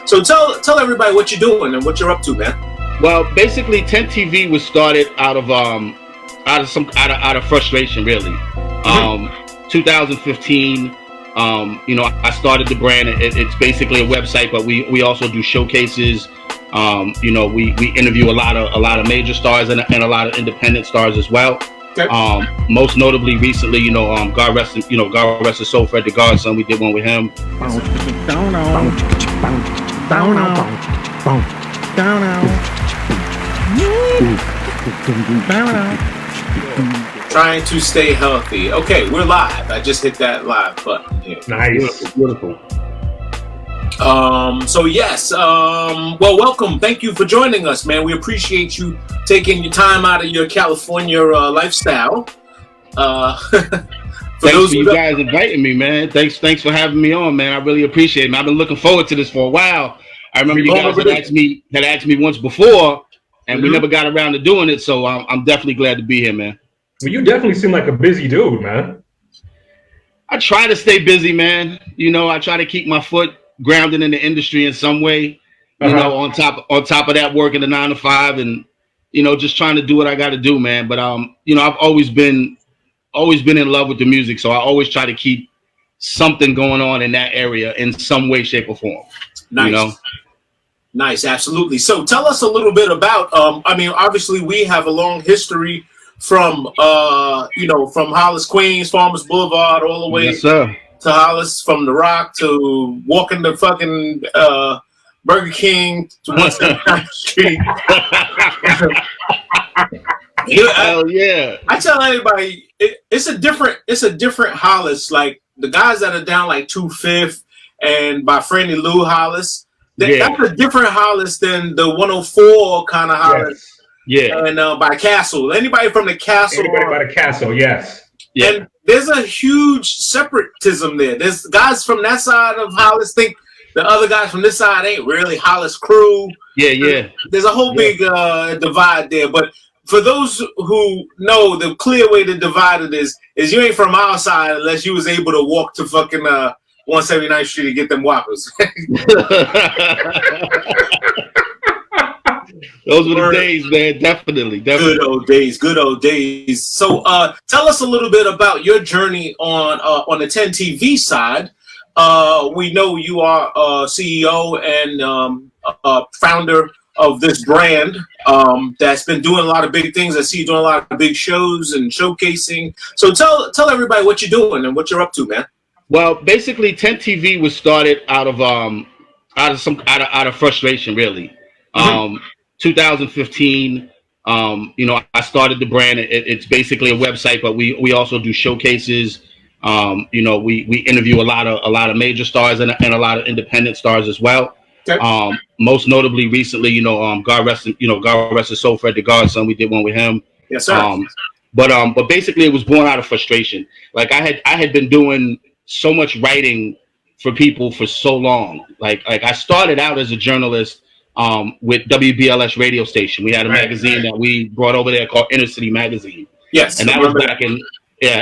So tell everybody what you're doing and what you're up to, man. Well, basically, TentTv was started out of frustration, really. 2015. I started the brand. It's basically a website, but we also do showcases. We interview a lot of major stars and a lot of independent stars as well. Okay. Most notably, recently, God rest his soul, Fred the Godson. We did one with him. Trying to stay healthy. Okay, we're live. I just hit that live button here. Nice. Beautiful. So yes, well, welcome. Thank you for joining us, man. We appreciate you taking your time out of your California lifestyle. Thanks for you guys inviting me, man. Thanks for having me on, man. I really appreciate it, man. I've been looking forward to this for a while. I remember you guys had asked me once before, and we never got around to doing it. So I'm definitely glad to be here, man. Well, you definitely seem like a busy dude, man. I try to stay busy, man. I try to keep my foot grounded in the industry in some way. On top of that, working the 9 to 5, and just trying to do what I got to do, man. But I've always been in love with the music, so I always try to keep something going on in that area in some way, shape, or form. Nice. Nice, absolutely. So tell us a little bit about. Obviously, we have a long history from from Hollis, Queens, Farmers Boulevard, all the way to Hollis, from the Rock to walking the fucking Burger King to 179th Street. Hell yeah! I tell everybody it's a different Hollis. Like the guys that are down like 2/5 and by Franny Lou Hollis, that's a different Hollis than the 104 kind of Hollis. Yeah, and by Castle, anybody from the Castle, by the Castle, yes. Yeah. And there's a huge separatism there. There's guys from that side of Hollis think the other guys from this side ain't really Hollis crew. Yeah. There's a whole big divide there. But for those who know, the clear way to divide it is you ain't from our side unless you was able to walk to fucking 179th Street to get them whoppers. Those were the days, man. Definitely. Good old days. So tell us a little bit about your journey on the TentTv side. We know you are CEO and founder of this brand that's been doing a lot of big things. I see you doing a lot of big shows and showcasing. So tell everybody what you're doing and what you're up to, man. Well, basically, TentTv was started out of frustration, really. 2015. I started the brand. It's basically a website, but we also do showcases. We interview a lot of major stars and a lot of independent stars as well. Okay. Most notably, recently, God rest his soul, Fred the Godson. We did one with him. Yes, sir. But basically, it was born out of frustration. Like I had been doing so much writing for people for so long. Like I started out as a journalist with WBLS radio station. We had a magazine that we brought over there called Inner City Magazine. Yes, and that was back in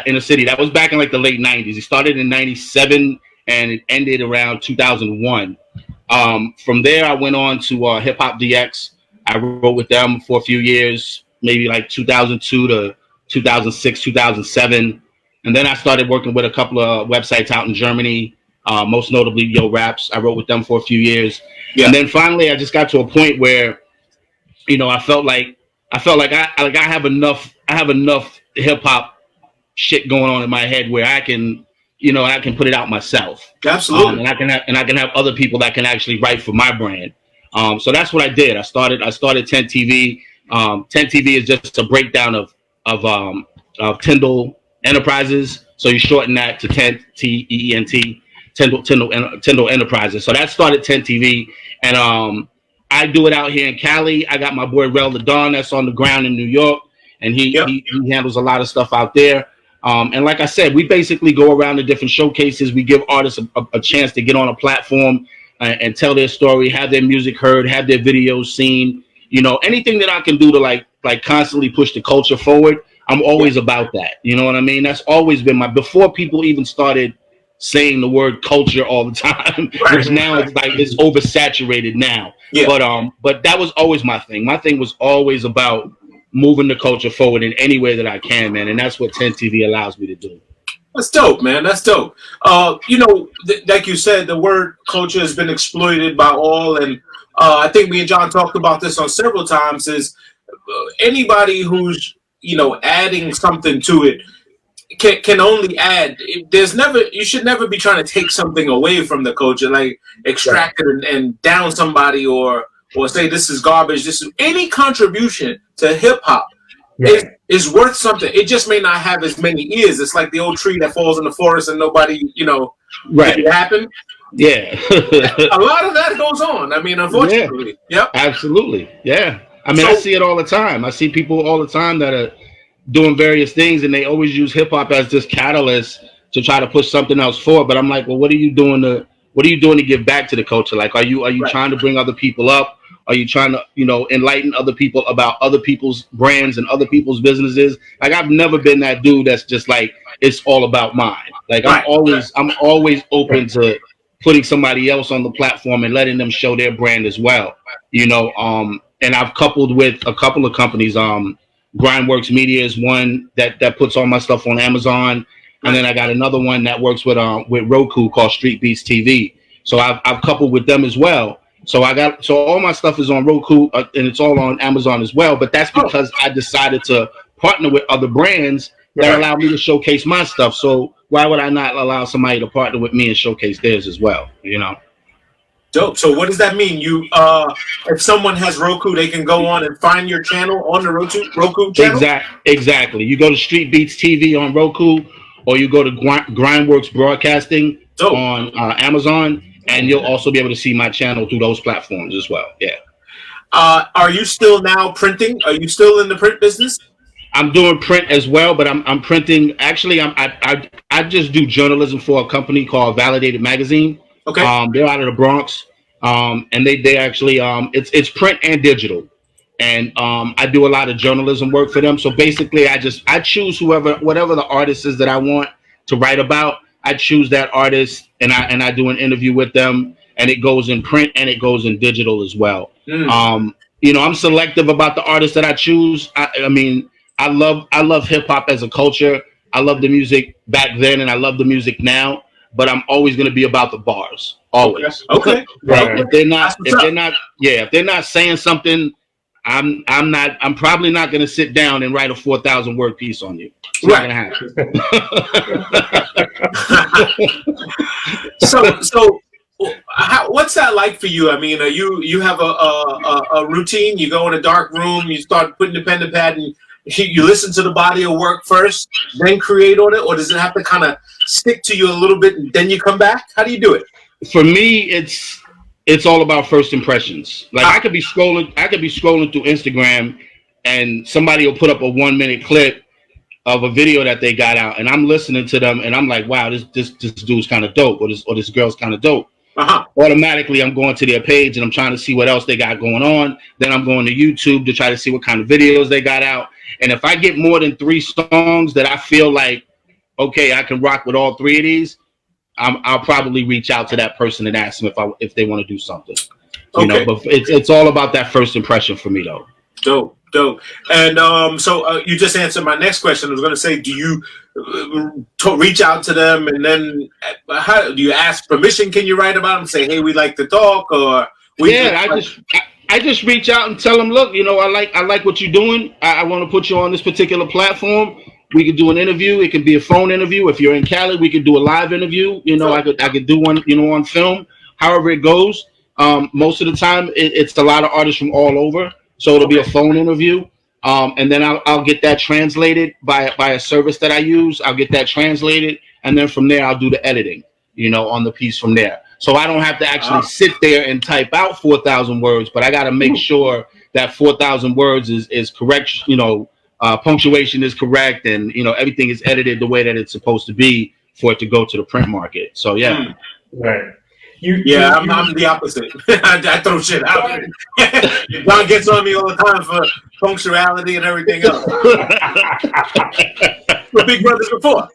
Inner City. That was back in like the late 90s. It started in 97 and it ended around 2001. From there, I went on to Hip Hop DX. I wrote with them for a few years, maybe like 2002 to 2006, 2007. And then I started working with a couple of websites out in Germany, most notably Yo Raps. I wrote with them for a few years. Yeah. And then finally, I just got to a point where, I felt like I have enough hip hop shit going on in my head where I can put it out myself. Absolutely. And I can have other people that can actually write for my brand. So that's what I did. I started TentTv. TentTv is just a breakdown of Tyndall Enterprises. So you shorten that to Tent, TEENT, Tyndall Enterprises. So that started TentTv. And I do it out here in Cali. I got my boy Rel the Don that's on the ground in New York. And he handles a lot of stuff out there. And like I said, we basically go around to different showcases. We give artists a chance to get on a platform and tell their story, have their music heard, have their videos seen. Anything that I can do to like constantly push the culture forward, I'm always about that. You know what I mean? That's always been before people even started saying the word culture all the time, which now it's like it's oversaturated now. Yeah. But that was always my thing. My thing was always about moving the culture forward in any way that I can, man, and that's what TentTv allows me to do. That's dope, man. That's dope. You know, like you said, the word culture has been exploited by all, and I think me and John talked about this on several times. Is anybody who's, you know, adding something to it can only add. You should never be trying to take something away from the culture, like extract it and down somebody or say this is garbage. This is any contribution to hip hop is worth something. It just may not have as many ears. It's like the old tree that falls in the forest and nobody, you know, make it happen. Yeah. A lot of that goes on. I mean, unfortunately. Yeah. Yep. Absolutely. Yeah. I mean, I see it all the time. I see people all the time that are doing various things, and they always use hip hop as this catalyst to try to push something else forward. But I'm like, well, what are you doing to give back to the culture? Like, are you trying to bring other people up? Are you trying to, you know, enlighten other people about other people's brands and other people's businesses? Like, I've never been that dude that's just like, it's all about mine. Like, I'm always open to putting somebody else on the platform and letting them show their brand as well. You know, and I've coupled with a couple of companies. Grindworks Media is one that puts all my stuff on Amazon, and then I got another one that works with ROKU called StreetBeatz TV. So I've coupled with them as well. So all my stuff is on Roku and it's all on Amazon as well. But that's because I decided to partner with other brands that allow me to showcase my stuff. So why would I not allow somebody to partner with me and showcase theirs as well? You know. Dope. So what does that mean? You, if someone has Roku, they can go on and find your channel on the Roku channel? Exactly. You go to StreetBeatz TV on Roku, or you go to Grindworks Broadcasting on Amazon, and you'll also be able to see my channel through those platforms as well. Yeah. Are you still now printing? Are you still in the print business? I'm doing print as well, but I'm printing. Actually, I just do journalism for a company called Validated Magazine. Okay. They're out of the Bronx, and they actually it's print and digital, and I do a lot of journalism work for them. So basically, I choose whatever the artist is that I want to write about. I choose that artist, and I do an interview with them, and it goes in print and it goes in digital as well. You know, I'm selective about the artists that I choose. I mean, I love hip hop as a culture. I love the music back then, and I love the music now. But I'm always going to be about the bars, always. Okay. Right. If they're not saying something, I'm probably not going to sit down and write a 4,000 word piece on you. It's not going to happen. So what's that like for you? I mean, you have a routine. You go in a dark room, you start putting the pen to pad, and you listen to the body of work first, then create on it, or does it have to kind of stick to you a little bit and then you come back? How do you do it? For me, it's all about first impressions. Like I could be scrolling through Instagram, and somebody will put up a 1-minute clip of a video that they got out, and I'm listening to them, and I'm like, wow, this dude's kind of dope, or this girl's kind of dope. Automatically, I'm going to their page and I'm trying to see what else they got going on. Then I'm going to YouTube to try to see what kind of videos they got out. And if I get more than 3 songs that I feel like, okay, I can rock with all 3 of these, I'll probably reach out to that person and ask them if they want to do something. You know, but it's all about that first impression for me, though. Dope. And so you just answered my next question. I was going to say, do you reach out to them, and then how do you ask permission? Can you write about them? Say, hey, we'd like to talk, or I just reach out and tell them, look, you know, I like what you're doing. I want to put you on this particular platform. We could do an interview. It could be a phone interview. If you're in Cali, we could do a live interview. You know, I could do one, you know, on film. However it goes. Most of the time, it's a lot of artists from all over. So it'll be a phone interview. And then I'll get that translated by a service that I use. I'll get that translated. And then from there, I'll do the editing, you know, on the piece from there. So I don't have to actually sit there and type out 4,000 words, but I got to make sure that 4,000 words is correct. You know, punctuation is correct, and, you know, everything is edited the way that it's supposed to be for it to go to the print market. So, yeah. Right. I'm the opposite. I throw shit out. John gets on me all the time for punctuality and everything else. We're big brothers before.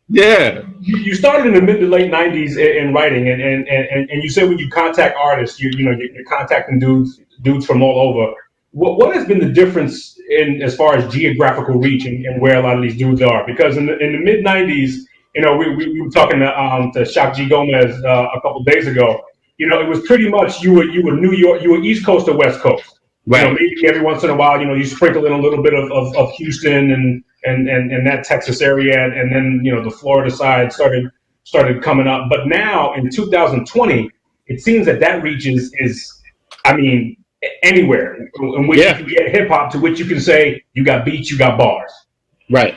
Yeah. You started in the mid to late '90s in writing, and you said when you contact artists, you're contacting dudes from all over. What has been the difference in as far as geographical reach and where a lot of these dudes are? Because in the mid '90s, we were talking to Shaq G Gomez a couple days ago. It was pretty much you were New York, you were East Coast or West Coast. Right. Maybe every once in a while, you sprinkle in a little bit of Houston and that Texas area, and then the Florida side started coming up. But now in 2020, it seems that reach is I mean, anywhere in which you can get hip hop, to which you can say you got beats, you got bars. Right.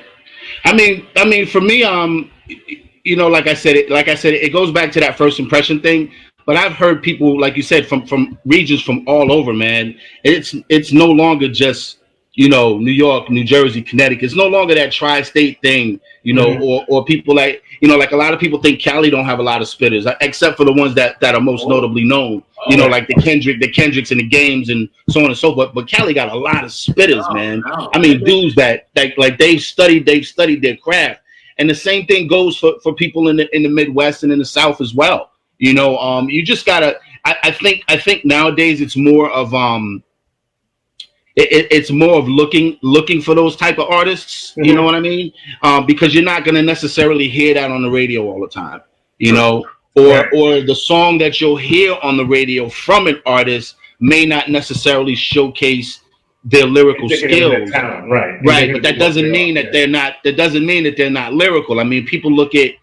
I mean, for me, like I said, it goes back to that first impression thing. But I've heard people, like you said, from regions from all over, man. It's no longer just, New York, New Jersey, Connecticut. It's no longer that tri-state thing, or people like a lot of people think Cali don't have a lot of spitters, except for the ones that are most notably known, like the Kendricks and the Games and so on and so forth. But Cali got a lot of spitters, man. I mean, dudes that like they've studied their craft. And the same thing goes for people in the Midwest and in the South as well. You just gotta. I think nowadays it's more of it's more of looking for those type of artists. You know what I mean? Because you're not gonna necessarily hear that on the radio all the time. Or the song that you'll hear on the radio from an artist may not necessarily showcase their lyrical skills. Right. But that doesn't mean that they're not. That doesn't mean that they're not lyrical. I mean, people look at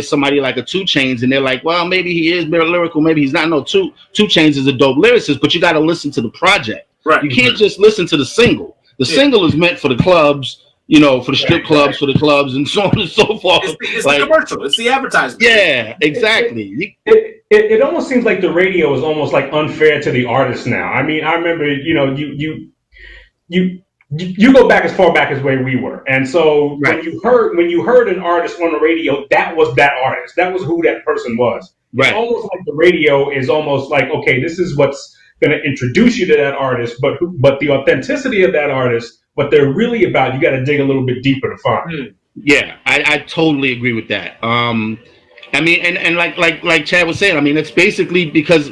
somebody like a 2 Chainz and they're like, well, maybe he is lyrical, maybe he's not. No, 2 Chainz is a dope lyricist, but you got to listen to the project. Right. You can't just listen to the single. The single is meant for the clubs, for the strip clubs, for the clubs, and so on and so forth. It's the commercial. It's the advertisement. Yeah, exactly. It almost seems like the radio is almost like unfair to the artist now. I mean, I remember, you go back as far back as where we were, and so when you heard an artist on the radio, that was that artist. That was who that person was. Right. It's almost like the radio is almost like, okay, this is what's going to introduce you to that artist, but the authenticity of that artist, what they're really about, you got to dig a little bit deeper to find. Yeah, I totally agree with that. I mean, and like Chad was saying, I mean, it's basically because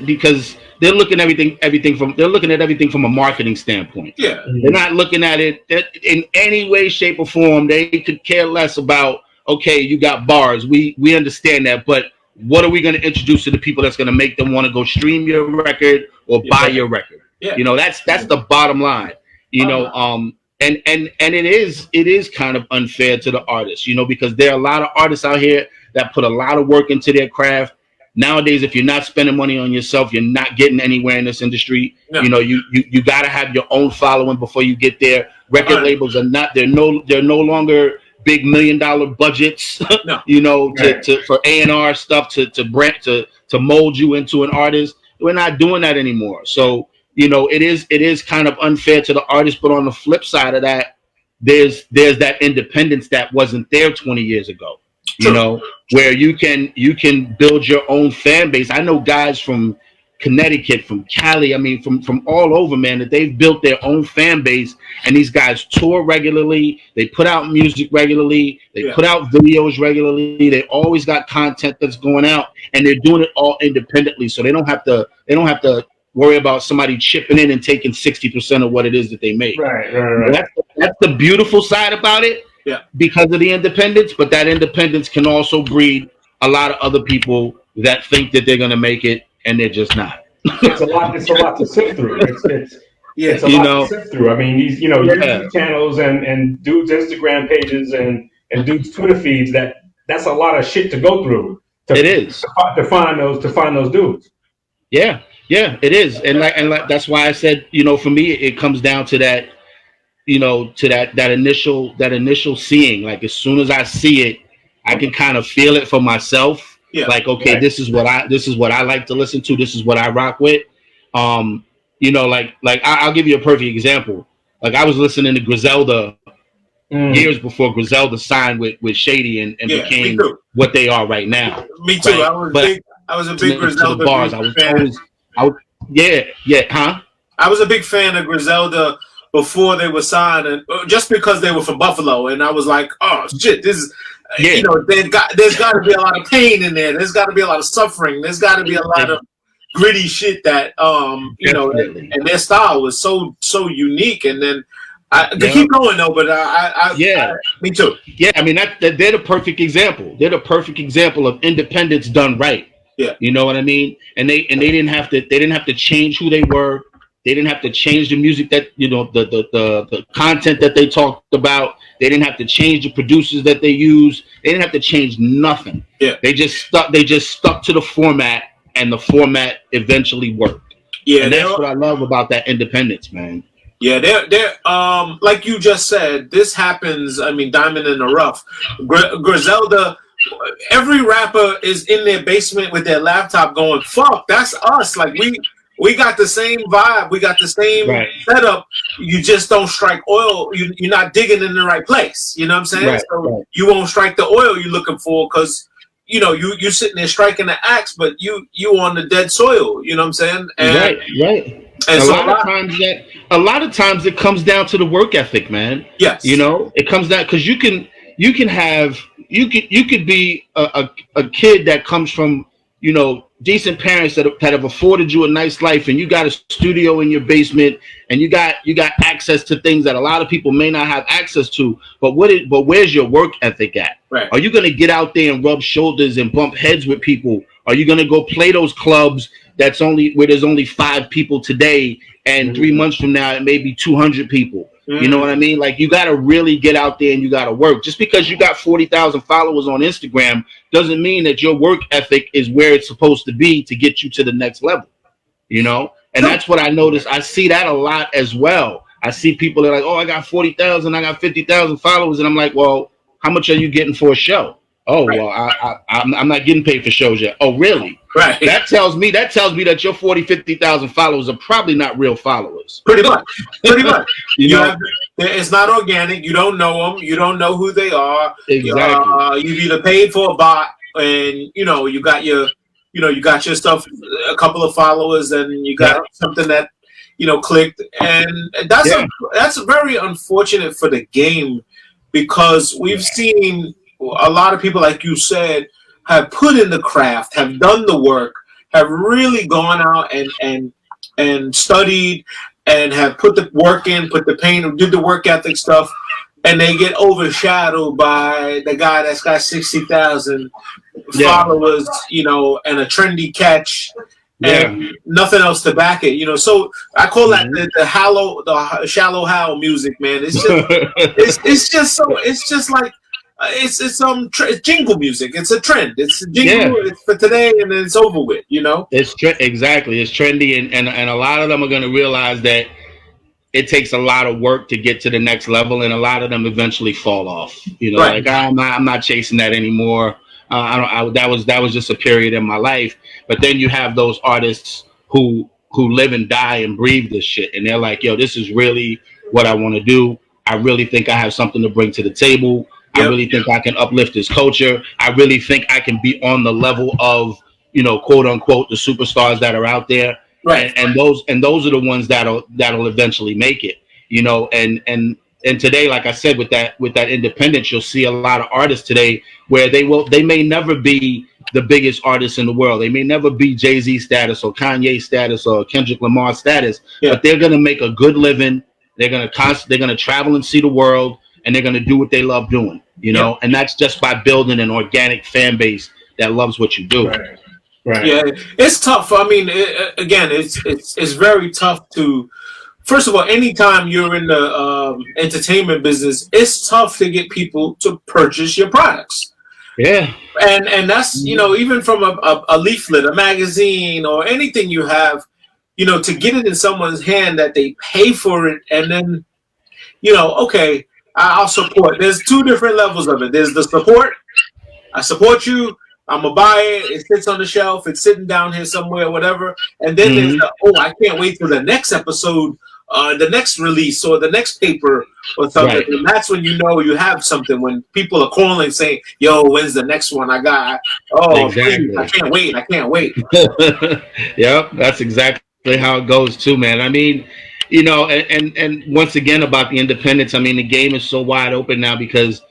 they're looking at everything from a marketing standpoint. Yeah. They're not looking at it in any way, shape, or form. They could care less about, okay, you got bars. We understand that, but what are we going to introduce to the people that's going to make them want to go stream your record or buy your record? Yeah. That's the bottom line. And it is kind of unfair to the artists, because there are a lot of artists out here that put a lot of work into their craft. Nowadays, if you're not spending money on yourself, you're not getting anywhere in this industry. No. You got to have your own following before you get there. Record labels are not. They're no longer big $1 million budgets. No. For A&R stuff to mold you into an artist. We're not doing that anymore. So it is kind of unfair to the artist. But on the flip side of that, there's that independence that wasn't there 20 years ago. Where you can build your own fan base. I know guys from Connecticut, from Cali, I mean, from all over, man, that they've built their own fan base, and these guys tour regularly. They put out music regularly. They put out videos regularly. They always got content that's going out, and they're doing it all independently. So they don't have to worry about somebody chipping in and taking 60% of what it is that they make. Right. That's the beautiful side about it. Yeah, because of the independence, but that independence can also breed a lot of other people that think that they're going to make it and they're just not. It's a lot to sift through. It's a lot to sift through. I mean, these YouTube channels and dudes' Instagram pages and dudes' Twitter feeds. That's a lot of shit to go through. To find those dudes. Yeah, it is, and like that's why I said, for me, it comes down to that. To that initial seeing. Like, as soon as I see it, I can kind of feel it for myself. Yeah. Like, okay, this is what I like to listen to. This is what I rock with. I'll give you a perfect example. Like, I was listening to Griselda years before Griselda signed with Shady and became what they are right now. Me too. Right? I was a big Griselda fan. I was a big fan of Griselda before they were signed, and just because they were from Buffalo, and I was like, oh shit, this is Yeah. You know, there's got to be a lot of pain in there. There's got to be a lot of suffering. There's got to be a lot of gritty shit that you know, and their style was so unique. And then keep going though, but me too. Yeah, I mean they're the perfect example. They're the perfect example of independence done right. Yeah, you know what I mean. And they didn't have to change who they were. They didn't have to change the music that, you know, the content that they talked about. They didn't have to change the producers that they used. They didn't have to change nothing. Yeah, they just stuck to the format, and the format eventually worked. Yeah, and that's what I love about that independence, man. Yeah, they're like you just said, this happens. I mean, diamond in the rough. Griselda, every rapper is in their basement with their laptop going, "Fuck, that's us." Like we got the same vibe, we got the same setup. You just don't strike oil. You're not digging in the right place. You know what I'm saying? So you won't strike the oil you're looking for because, you know, you sitting there striking the axe, but you on the dead soil. You know what I'm saying? And, right. And a lot of times it comes down to the work ethic, man. Yes. You know, it comes down because you could be a kid that comes from, you know, decent parents that have afforded you a nice life, and you got a studio in your basement, and you got access to things that a lot of people may not have access to. But where's your work ethic at? Right. Are you going to get out there and rub shoulders and bump heads with people? Are you going to go play those clubs where there's only 5 people today, and 3 months from now it may be 200 people? You know what I mean? Like, you got to really get out there and you got to work. Just because you got 40,000 followers on Instagram doesn't mean that your work ethic is where it's supposed to be to get you to the next level, you know? And that's what I noticed. I see that a lot as well. I see people that are like, "Oh, I got 40,000, I got 50,000 followers." And I'm like, "Well, how much are you getting for a show?" "Oh, well, I'm not getting paid for shows yet." "Oh, really?" Right. That tells me that your 40, 50,000 followers are probably not real followers. Pretty much. You know? It's not organic. You don't know them. You don't know who they are. Exactly. You've either paid for a bot, and you know you got your stuff, a couple of followers, and you got something that, you know, clicked, and that's very unfortunate for the game, because we've seen a lot of people, like you said, have put in the craft, have done the work, have really gone out and studied, and have put the work in, put the pain, did the work ethic stuff, and they get overshadowed by the guy that's got 60,000 followers, you know, and a trendy catch, and nothing else to back it, you know. So I call that the shallow howl music, man. It's just it's just like it's jingle music. It's a trend. It's a jingle. It's for today, and then it's over with. You know. Exactly. It's trendy, and a lot of them are going to realize that it takes a lot of work to get to the next level, and a lot of them eventually fall off. You know, like I'm not chasing that anymore. That was just a period in my life. But then you have those artists who live and die and breathe this shit, and they're like, "Yo, this is really what I want to do. I really think I have something to bring to the table. I really think I can uplift this culture. I really think I can be on the level of, you know, quote unquote, the superstars that are out there." Right. And those are the ones that'll eventually make it, you know. And today, like I said, with that independence, you'll see a lot of artists today where they may never be the biggest artists in the world. They may never be Jay-Z status or Kanye status or Kendrick Lamar status, but they're gonna make a good living. They're gonna travel and see the world, and they're gonna do what they love doing, you know. And that's just by building an organic fan base that loves what you do. Right. Yeah, it's tough. I mean, it's very tough to. First of all, anytime you're in the entertainment business, it's tough to get people to purchase your products. Yeah, and that's, you know, even from a leaflet, a magazine, or anything you have, you know, to get it in someone's hand that they pay for it, and then, you know, okay, I'll support. There's 2 different levels of it. There's the support. I support you. I'm gonna buy it. It sits on the shelf. It's sitting down here somewhere, whatever. And then there's the, I can't wait for the next episode, the next release, or the next paper, or something. Right. And that's when you know you have something. When people are calling saying, "Yo, when's the next one I got?" Please, I can't wait. I can't wait. Yep, that's exactly how it goes too, man. I mean, you know, and once again about the independence. I mean, the game is so wide open now because,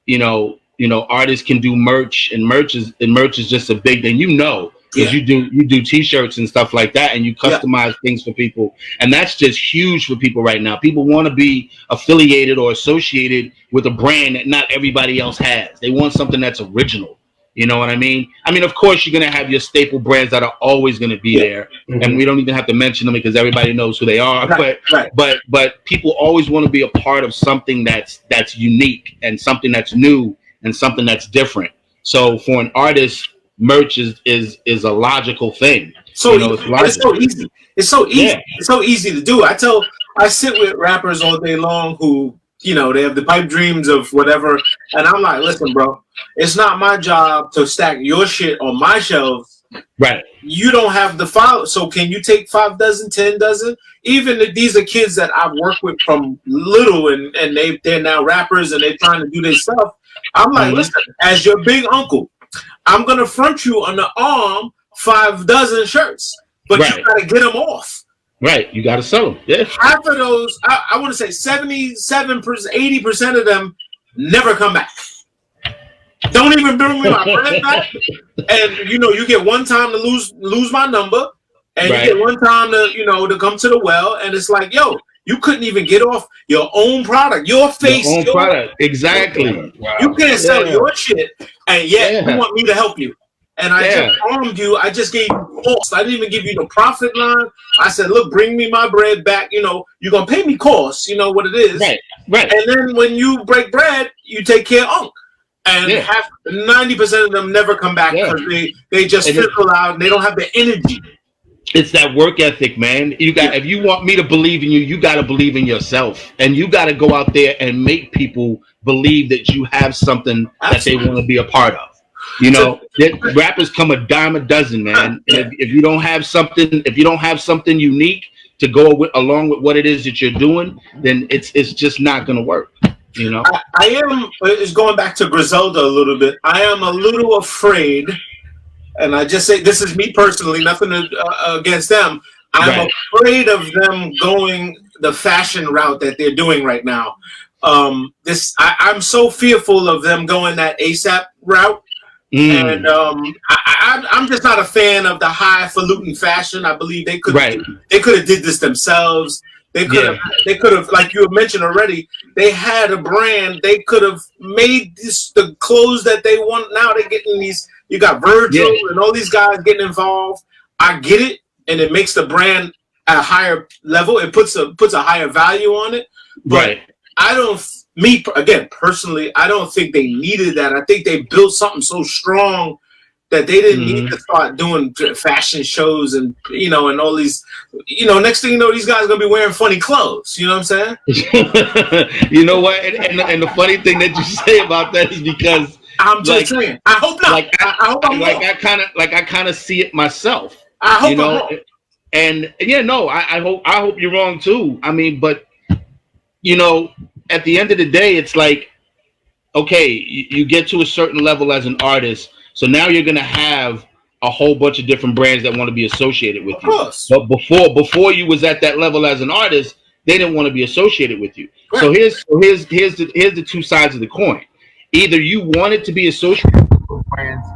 you know, you know, artists can do merch, and merch is just a big thing, you know, because Yeah. you do t-shirts and stuff like that, and you customize things for people, and that's just huge for people right now. People want to be affiliated or associated with a brand that not everybody else has. They want something that's original. You know what I mean? I mean, of course, you're going to have your staple brands that are always going to be there. And we don't even have to mention them because everybody knows who they are. But people always want to be a part of something that's unique and something that's new and something that's different. So for an artist, merch is a logical thing. So you know, it's so easy. It's so easy. Yeah. It's so easy to do. I sit with rappers all day long who, you know, they have the pipe dreams of whatever, and I'm like, listen, bro, it's not my job to stack your shit on my shelves. Right. You don't have the file, so can you take 5 dozen, 10 dozen? Even if these are kids that I've worked with from little, and they're now rappers and they're trying to do their stuff. I'm like, listen, as your big uncle, I'm gonna front you on the arm 5 dozen shirts, but you gotta get them off. Right, you got to sell them. Yeah. Half of those, I want to say 77%, 80% of them never come back. Don't even bring me my bread back. And you know, you get one time to lose my number, and you get one time to, you know, to come to the well, and it's like, yo, you couldn't even get off your own product, your face, your own product. Exactly. Wow. You can't sell your shit, and yet you want me to help you. And I just armed you. I just gave you cost. I didn't even give you the profit line. I said, look, bring me my bread back. You know, you're going to pay me costs. You know what it is. Right. And then when you break bread, you take care of Unc. And 90% of them never come back because they just fizzle out and they don't have the energy. It's that work ethic, man. You got if you want me to believe in you, you got to believe in yourself. And you got to go out there and make people believe that you have something that they want to be a part of. You know, rappers come a dime a dozen, man. If you don't have something unique to go along with what it is that you're doing, then it's just not going to work. You know, it's going back to Griselda a little bit. I am a little afraid, and I just say this is me personally, nothing against them. I'm afraid of them going the fashion route that they're doing right now. I'm so fearful of them going that ASAP route. And I'm just not a fan of the highfalutin fashion. I believe they could have did this themselves. They could have, like you mentioned already, they had a brand. They could have made the clothes that they want. Now they're getting these. You got Virgil and all these guys getting involved. I get it, and it makes the brand at a higher level. It puts a higher value on it. But I don't. Personally, I don't think they needed that. I think they built something so strong that they didn't need to start doing fashion shows and, you know, and all these, you know, next thing you know, these guys are going to be wearing funny clothes. You know what I'm saying? You know what? And the funny thing that you say about that is because I'm just saying, I hope not. I hope I'm wrong. I kind of see it myself. I hope I'm wrong. And I hope you're wrong too. I mean, but you know, at the end of the day, it's like, okay, you get to a certain level as an artist, so now you're gonna have a whole bunch of different brands that want to be associated with you. Of course. But before you was at that level as an artist, they didn't want to be associated with you. Right. So here's the two sides of the coin. Either you wanted to be associated with those brands,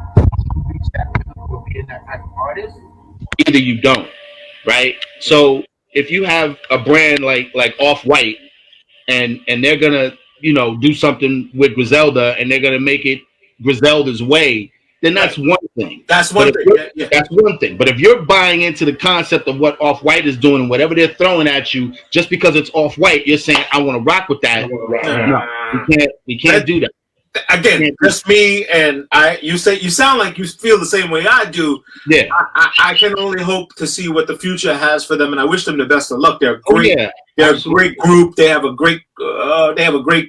or being that type of artist, either you don't. Right? So if you have a brand like Off-White, and they're gonna, you know, do something with Griselda and they're gonna make it Griselda's way, then that's one thing. That's one thing. That's one thing. But if you're buying into the concept of what Off-White is doing and whatever they're throwing at you, just because it's Off-White, you're saying I want to rock with that. No, you can't do that. Again, just me, and you sound like you feel the same way I do. Yeah, I can only hope to see what the future has for them, and I wish them the best of luck. They're great. They're a great group. They have a great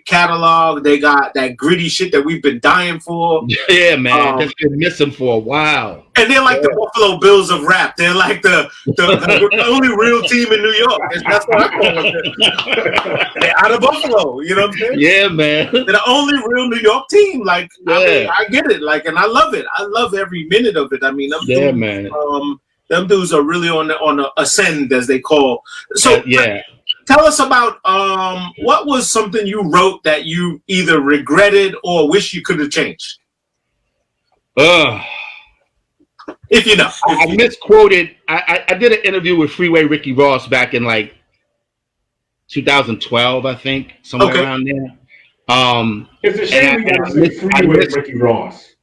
catalog. They got that gritty shit that we've been dying for. Yeah, man, that's been missing for a while. And they're like the Buffalo Bills of rap. They're like the only real team in New York. That's what I call it. They're out of Buffalo. You know what I'm saying? Yeah, man. They're the only real New York team. Like, I get it. Like, and I love it. I love every minute of it. I mean, man. Them dudes are really on the ascend, as they call. So tell us about what was something you wrote that you either regretted or wish you could have changed. If you know. I misquoted. I did an interview with Freeway Ricky Ross back in like 2012, I think, somewhere around there. It's a shame we gotta say Freeway Ricky Ross.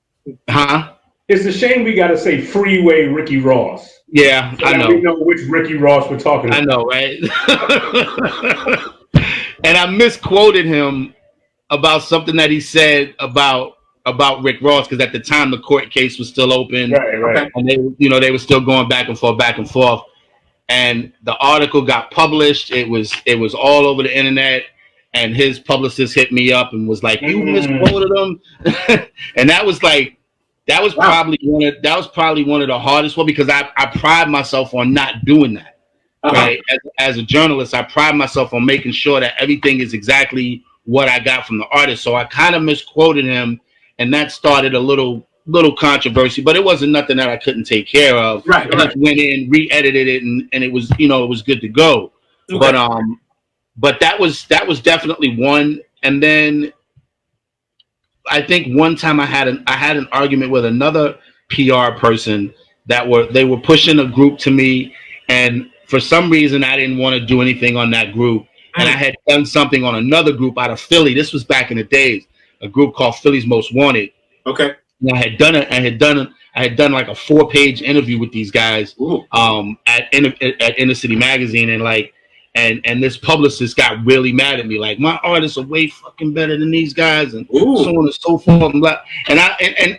Huh? It's a shame we gotta say Freeway Ricky Ross. Yeah, so I know. We know which Ricky Ross we're talking about. I know, right? And I misquoted him about something that he said about Rick Ross, because at the time the court case was still open, right. And they were still going back and forth. And the article got published. It was all over the internet, and his publicist hit me up and was like, "You misquoted him," and that was probably one of the hardest ones, because I pride myself on not doing that. Right, as a journalist, I pride myself on making sure that everything is exactly what I got from the artist. So I kind of misquoted him, and that started a little controversy, but it wasn't nothing that I couldn't take care of. Right. I just went in, re-edited it, and it was, it was good to go. Okay. But that was definitely one. And then I think one time I had an argument with another PR person they were pushing a group to me, and for some reason I didn't want to do anything on that group. And I had done something on another group out of Philly. This was back in the days, a group called Philly's Most Wanted. Okay. And I had done like a 4-page interview with these guys at Inner City Magazine, and this publicist got really mad at me, like, my artists are way fucking better than these guys, and so on and so forth. And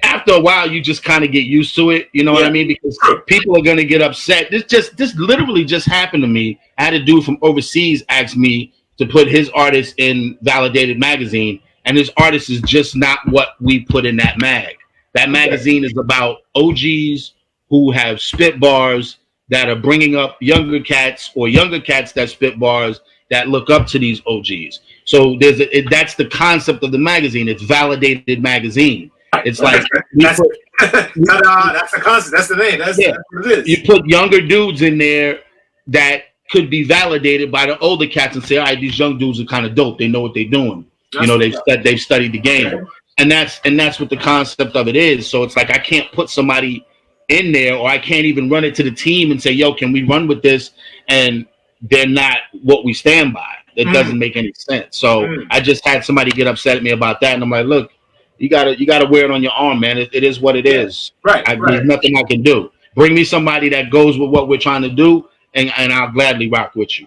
after a while, you just kind of get used to it, you know what I mean? Because people are gonna get upset. This literally just happened to me. I had a dude from overseas ask me to put his artist in Validated Magazine, and his artist is just not what we put in that mag. That magazine is about OGs who have spit bars that are bringing up younger cats, or younger cats that spit bars that look up to these OGs. So that's the concept of the magazine. It's Validated Magazine. It's like that's the concept. That's the name. That's what it is. You put younger dudes in there that could be validated by the older cats and say, all right, these young dudes are kind of dope. They know what they're doing. They've studied the game. And that's what the concept of it is. So it's like I can't put somebody in there, or I can't even run it to the team and say, yo, can we run with this? And they're not what we stand by. It doesn't make any sense. So I just had somebody get upset at me about that, and I'm like, look, you gotta wear it on your arm, man. It is what it is. There's nothing I can do. Bring me somebody that goes with what we're trying to do, and I'll gladly rock with you.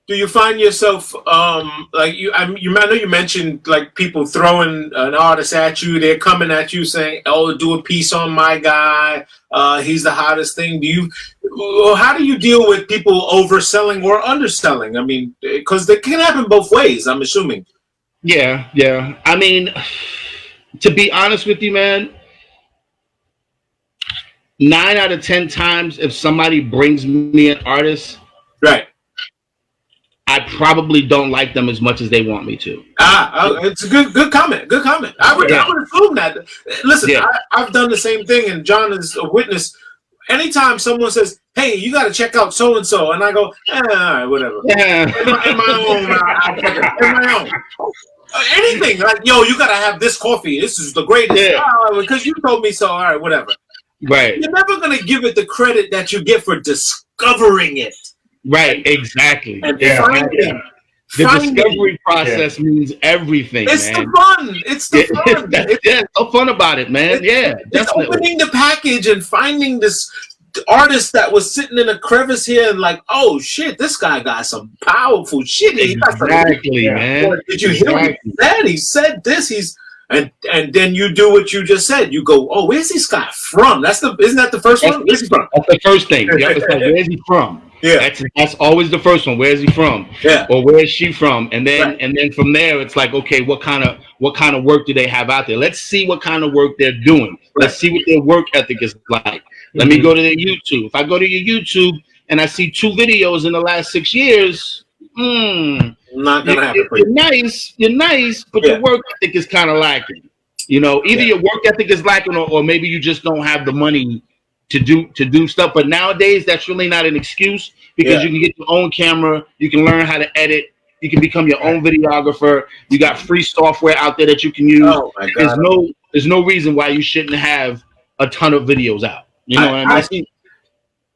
Do you find yourself I know you mentioned like people throwing an artist at you? They're coming at you saying, "Oh, do a piece on my guy. He's the hottest thing." How do you deal with people overselling or underselling? I mean, because it can happen both ways, I'm assuming. Yeah. I mean, to be honest with you, man, 9 out of 10 times, if somebody brings me an artist, right, I probably don't like them as much as they want me to. It's a good comment. Good comment. I would assume that. Listen, I've done the same thing, and John is a witness. Anytime someone says, "Hey, you got to check out so and so," and I go, all right, whatever. Yeah. In my own. Anything like, yo, you got to have this coffee. This is the greatest. Because you told me so. All right, whatever. Right. You're never gonna give it the credit that you get for discovering it. Right, exactly. And the discovery process means everything. It's man. the fun. It's the fun. It's so fun about it, man. It's opening the package and finding this artist that was sitting in a crevice here and like, oh shit, this guy got some powerful shit. Exactly, man. Did you hear what he said? He said this. And then you do what you just said. You go, oh, where's this guy from? Isn't that the first one? Where's he from? That's the first thing. It's like, where's he from? Yeah, that's always the first one. Where's he from? Yeah, or where's she from? And then from there, it's like, okay, what kind of work do they have out there? Let's see what kind of work they're doing. Let's see what their work ethic is like. Let me go to their YouTube. If I go to your YouTube and I see 2 videos in the last 6 years, not gonna happen. You're nice, but your work ethic is kind of lacking. Either your work ethic is lacking, or maybe you just don't have the money to do stuff. But nowadays, that's really not an excuse, because you can get your own camera, you can learn how to edit, you can become your own videographer. You got free software out there that you can use. Oh my God. There's no reason why you shouldn't have a ton of videos out. You know what I mean?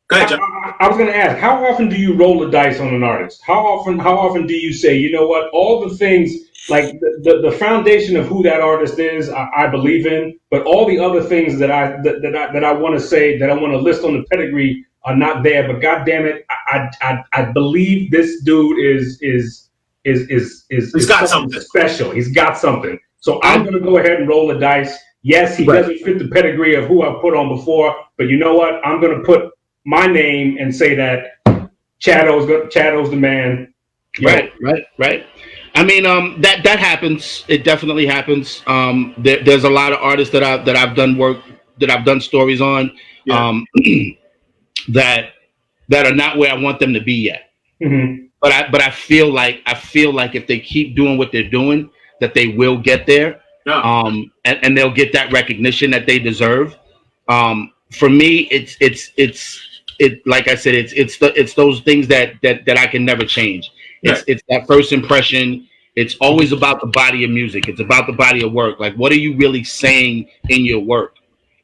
Go ahead, John. I was going to ask, how often do you roll the dice on an artist? How often do you say, you know what, all the things, like the foundation of who that artist is, I believe in, but all the other things that I want to say, that I want to list on the pedigree are not there. But God damn it, I believe this dude is got something special. He's got something. So I'm going to go ahead and roll the dice. Yes, he doesn't fit the pedigree of who I put on before, but you know what? I'm going to put my name and say that Chado's the man. Right. I mean, that happens. It definitely happens. There's a lot of artists that I've done stories on, that are not where I want them to be yet. Mm-hmm. But I feel like if they keep doing what they're doing, that they will get there. Yeah. And they'll get that recognition that they deserve. For me, it's like I said, it's those things that I can never change. It's that first impression. It's always about the body of music. It's about the body of work. Like, what are you really saying in your work?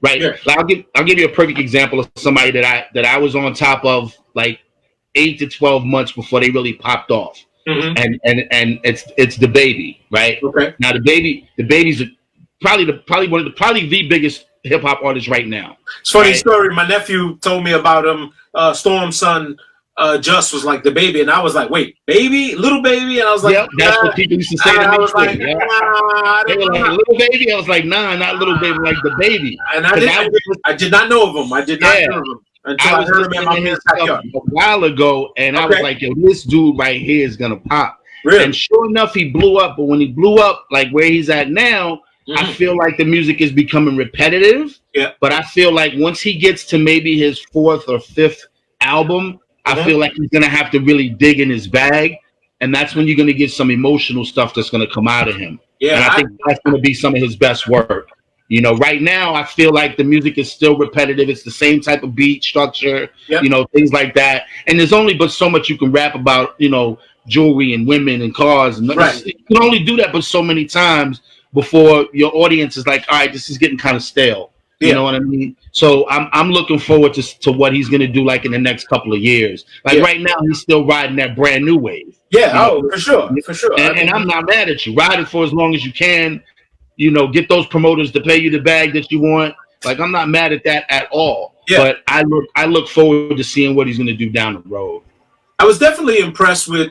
Right. Yeah. Like, I'll give you a perfect example of somebody that I was on top of like 8 to 12 months before they really popped off. Mm-hmm. And it's the Baby, right? Okay. Now the Baby's probably the biggest hip hop artist right now. It's funny story. My nephew told me about him. Storm's son Just was like the Baby, and I was like, wait, Baby, Little Baby, and I was like, yep, that's what people used to say to me. I was like, they were like, Little Baby. I was like, nah, not Little Baby, like the Baby. And I did not know of him. I did not know of him until I heard him in my man's backyard a while ago, and I was like, yo, this dude right here is gonna pop. Really? And sure enough, he blew up. But when he blew up, like where he's at now, I feel like the music is becoming repetitive. Yeah. But I feel like once he gets to maybe his 4th or 5th album, I feel like he's gonna have to really dig in his bag, and that's when you're gonna get some emotional stuff that's gonna come out of him. Yeah. And I think that's gonna be some of his best work. You know, right now I feel like the music is still repetitive. It's the same type of beat structure, you know, things like that. And there's only but so much you can rap about, you know, jewelry and women and cars. And you can only do that but so many times before your audience is like, all right, this is getting kind of stale. You know what I mean? So I'm looking forward to what he's gonna do like in the next couple of years. Like right now, he's still riding that brand new wave. Yeah, for sure. And I'm not mad at you. Ride it for as long as you can. You know, get those promoters to pay you the bag that you want. Like, I'm not mad at that at all. Yeah. But I look forward to seeing what he's gonna do down the road. I was definitely impressed with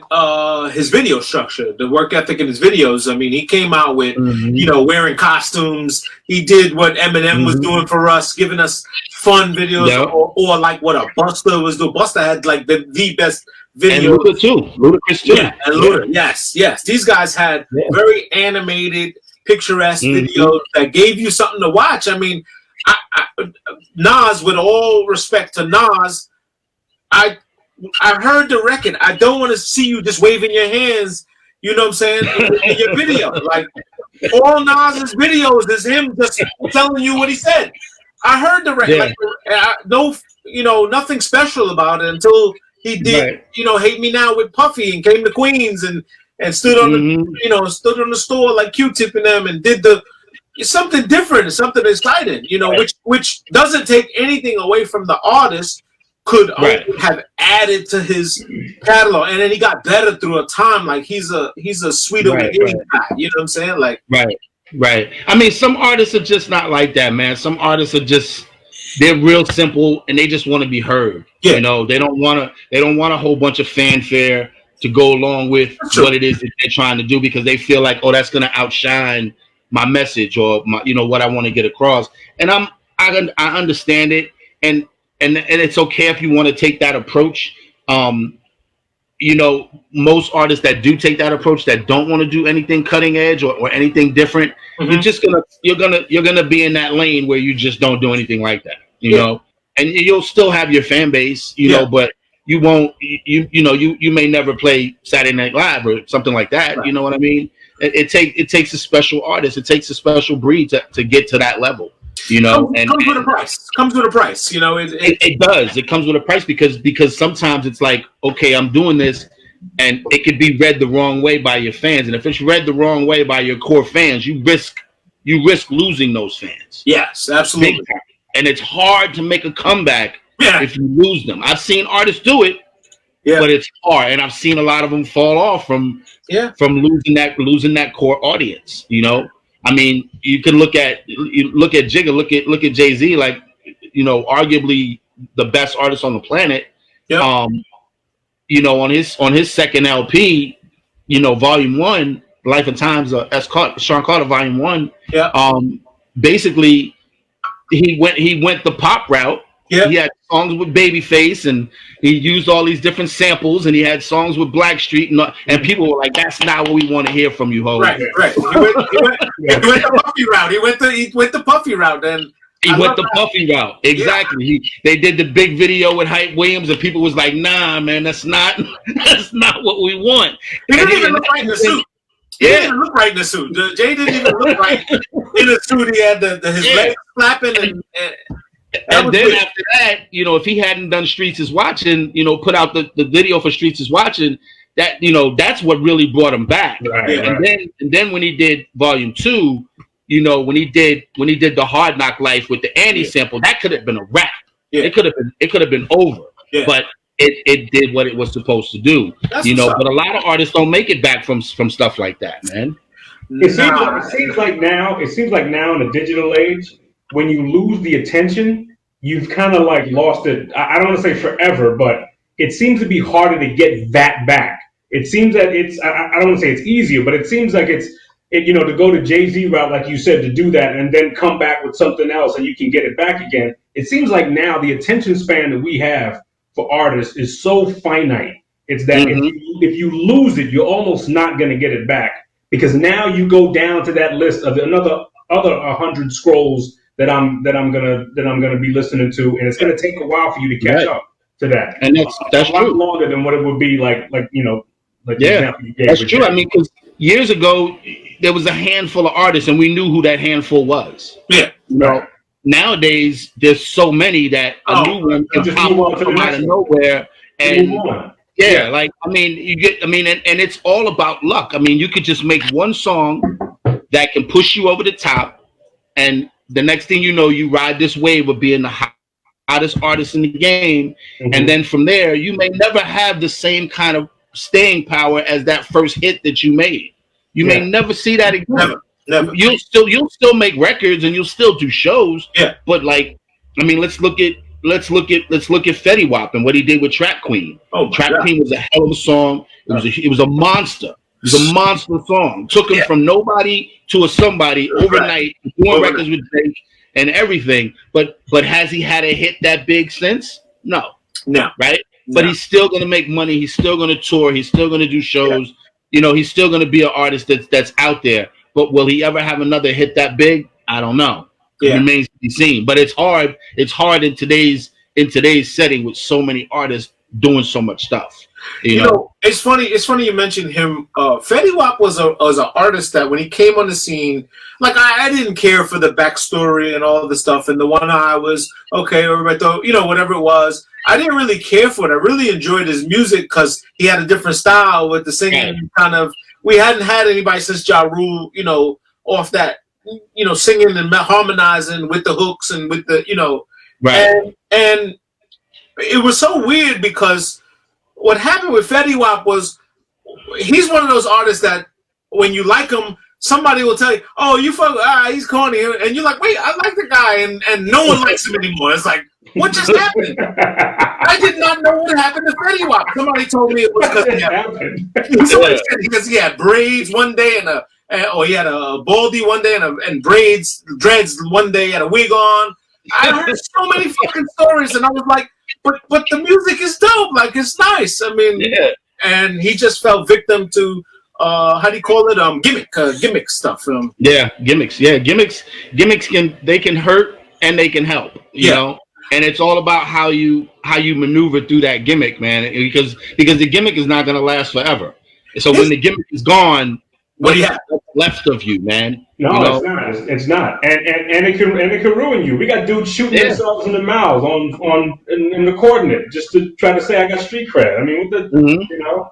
his video structure, the work ethic in his videos. I mean, he came out with, you know, wearing costumes. He did what Eminem was doing for us, giving us fun videos, or like what a Busta was doing. Busta had like the best videos. And Ludacris too. Yeah, and Luda, yes. These guys had very animated, picturesque videos that gave you something to watch. I mean, Nas, with all respect to Nas, I heard the record. I don't want to see you just waving your hands, you know what I'm saying, in your video. Like, all Nas's videos is him just telling you what he said. I heard the record. Like, nothing special about it until he did, Hate Me Now with Puffy and came to Queens and stood on the, stood on the store like Q-Tip and them and did something different, something exciting, which doesn't take anything away from the artist. Could only have added to his catalog, and then he got better through a time. Like he's a sweeter guy. You know what I'm saying? Like right. I mean, some artists are just not like that, man. Some artists are they're real simple, and they just want to be heard. Yeah. You know, they don't want a whole bunch of fanfare to go along with what it is that they're trying to do, because they feel like, oh, that's gonna outshine my message or my, what I want to get across. And I understand it, and it's okay if you want to take that approach. Most artists that do take that approach, that don't want to do anything cutting edge or anything different, you're gonna be in that lane where you just don't do anything like that, you know. And you'll still have your fan base, but you won't. You may never play Saturday Night Live or something like that. Right. You know what I mean? It takes a special artist. It takes a special breed to get to that level. You know, comes with a price. Comes with a price. You know, it does. It comes with a price because sometimes it's like, okay, I'm doing this, and it could be read the wrong way by your fans, and if it's read the wrong way by your core fans, you risk losing those fans. Yes, absolutely. And it's hard to make a comeback yeah. if you lose them. I've seen artists do it, yeah, but it's hard, and I've seen a lot of them fall off from losing that core audience. You know, I mean, you can look at Jigga, look at Jay-Z, like, you know, arguably the best artist on the planet. Yep. You know, on his second LP, you know, Volume 1, Life and Times of Sean Carter, Volume 1. Yeah. Basically, he went the pop route. Yeah. He had songs with Babyface, and he used all these different samples, and he had songs with Blackstreet, and people were like, "That's not what we want to hear from you, ho." Right. He went the puffy route. He went the puffy route, and he went the puffy route. Exactly. Yeah. They did the big video with Hype Williams, and people was like, "Nah, man, that's not what we want." He didn't even look right in the suit. He didn't even look right in the suit. Jay didn't even look right in the suit. He had his legs flapping, and then weird. After that, you know, if he hadn't done Streets Is Watching, you know, put out the video for Streets Is Watching, that, you know, that's what really brought him back. Right, and then when he did Volume 2, you know, when he did the Hard Knock Life with the Andy sample, that could have been a wrap. Yeah. It could have been over. Yeah. But it did what it was supposed to do. That's, you know, but a lot of artists don't make it back from stuff like that, man. It seems like now in the digital age, when you lose the attention, you've kind of like lost it. I don't want to say forever, but it seems to be harder to get that back. It seems that I don't want to say it's easier, but it seems like you know, to go to Jay-Z route, like you said, to do that and then come back with something else and you can get it back again. It seems like now the attention span that we have for artists is so finite. It's that if you lose it, you're almost not going to get it back, because now you go down to that list of other 100 scrolls that I'm gonna be listening to, and it's gonna take a while for you to catch up to that. And that's a lot true. Longer than what it would be like you know, like the example you gave. That's true. I mean, because years ago there was a handful of artists, and we knew who that handful was. Yeah. You know, nowadays there's so many that a new one can pop up from out of nowhere, and like, I mean, and it's all about luck. I mean, you could just make one song that can push you over the top, and the next thing you know, you ride this wave of being the hottest artist in the game. And then from there, you may never have the same kind of staying power as that first hit that you made. You may never see that again. Never. You'll still make records and you'll still do shows. Yeah. But like, I mean, let's look at Fetty Wap and what he did with Trap Queen. Trap Queen was a hell of a song. It was a monster. It was a monster song. Took him from nobody to a somebody overnight, doing records with Drake and everything. But has he had a hit that big since? No. Right? No. But he's still gonna make money. He's still gonna tour. He's still gonna do shows. You know, he's still gonna be an artist that's out there. But will he ever have another hit that big? I don't know. It remains to be seen. But it's hard. It's hard in today's setting with so many artists doing so much stuff. You know, it's funny you mentioned him. Fetty Wap was an artist that when he came on the scene, like I didn't care for the backstory and all the stuff, and the one eye was okay, everybody thought, you know, whatever it was. I didn't really care for it. I really enjoyed his music because he had a different style with the singing kind of. We hadn't had anybody since Ja Rule, you know, off that, you know, singing and harmonizing with the hooks and with the, you know, and it was so weird because what happened with Fetty Wap was he's one of those artists that when you like him, somebody will tell you, "Oh, you fuck, he's corny," and you're like, "Wait, I like the guy," and no one likes him anymore. It's like, what just happened? I did not know what happened to Fetty Wap. Somebody told me it was because he had braids one day he had a baldy one day and dreads one day, and a wig on. I heard so many fucking stories, and I was like, but the music is dope. Like, it's nice. I mean, and he just fell victim to how do you call it? Gimmick stuff. Gimmicks. Yeah, gimmicks can hurt and they can help. You know, and it's all about how you maneuver through that gimmick, man. Because the gimmick is not going to last forever. So when the gimmick is gone, What do you have left of you, man? No, you know? it's not. It's not, and it can ruin you. We got dudes shooting themselves in the mouths in the coordinate just to try to say I got street cred. I mean, what the you know?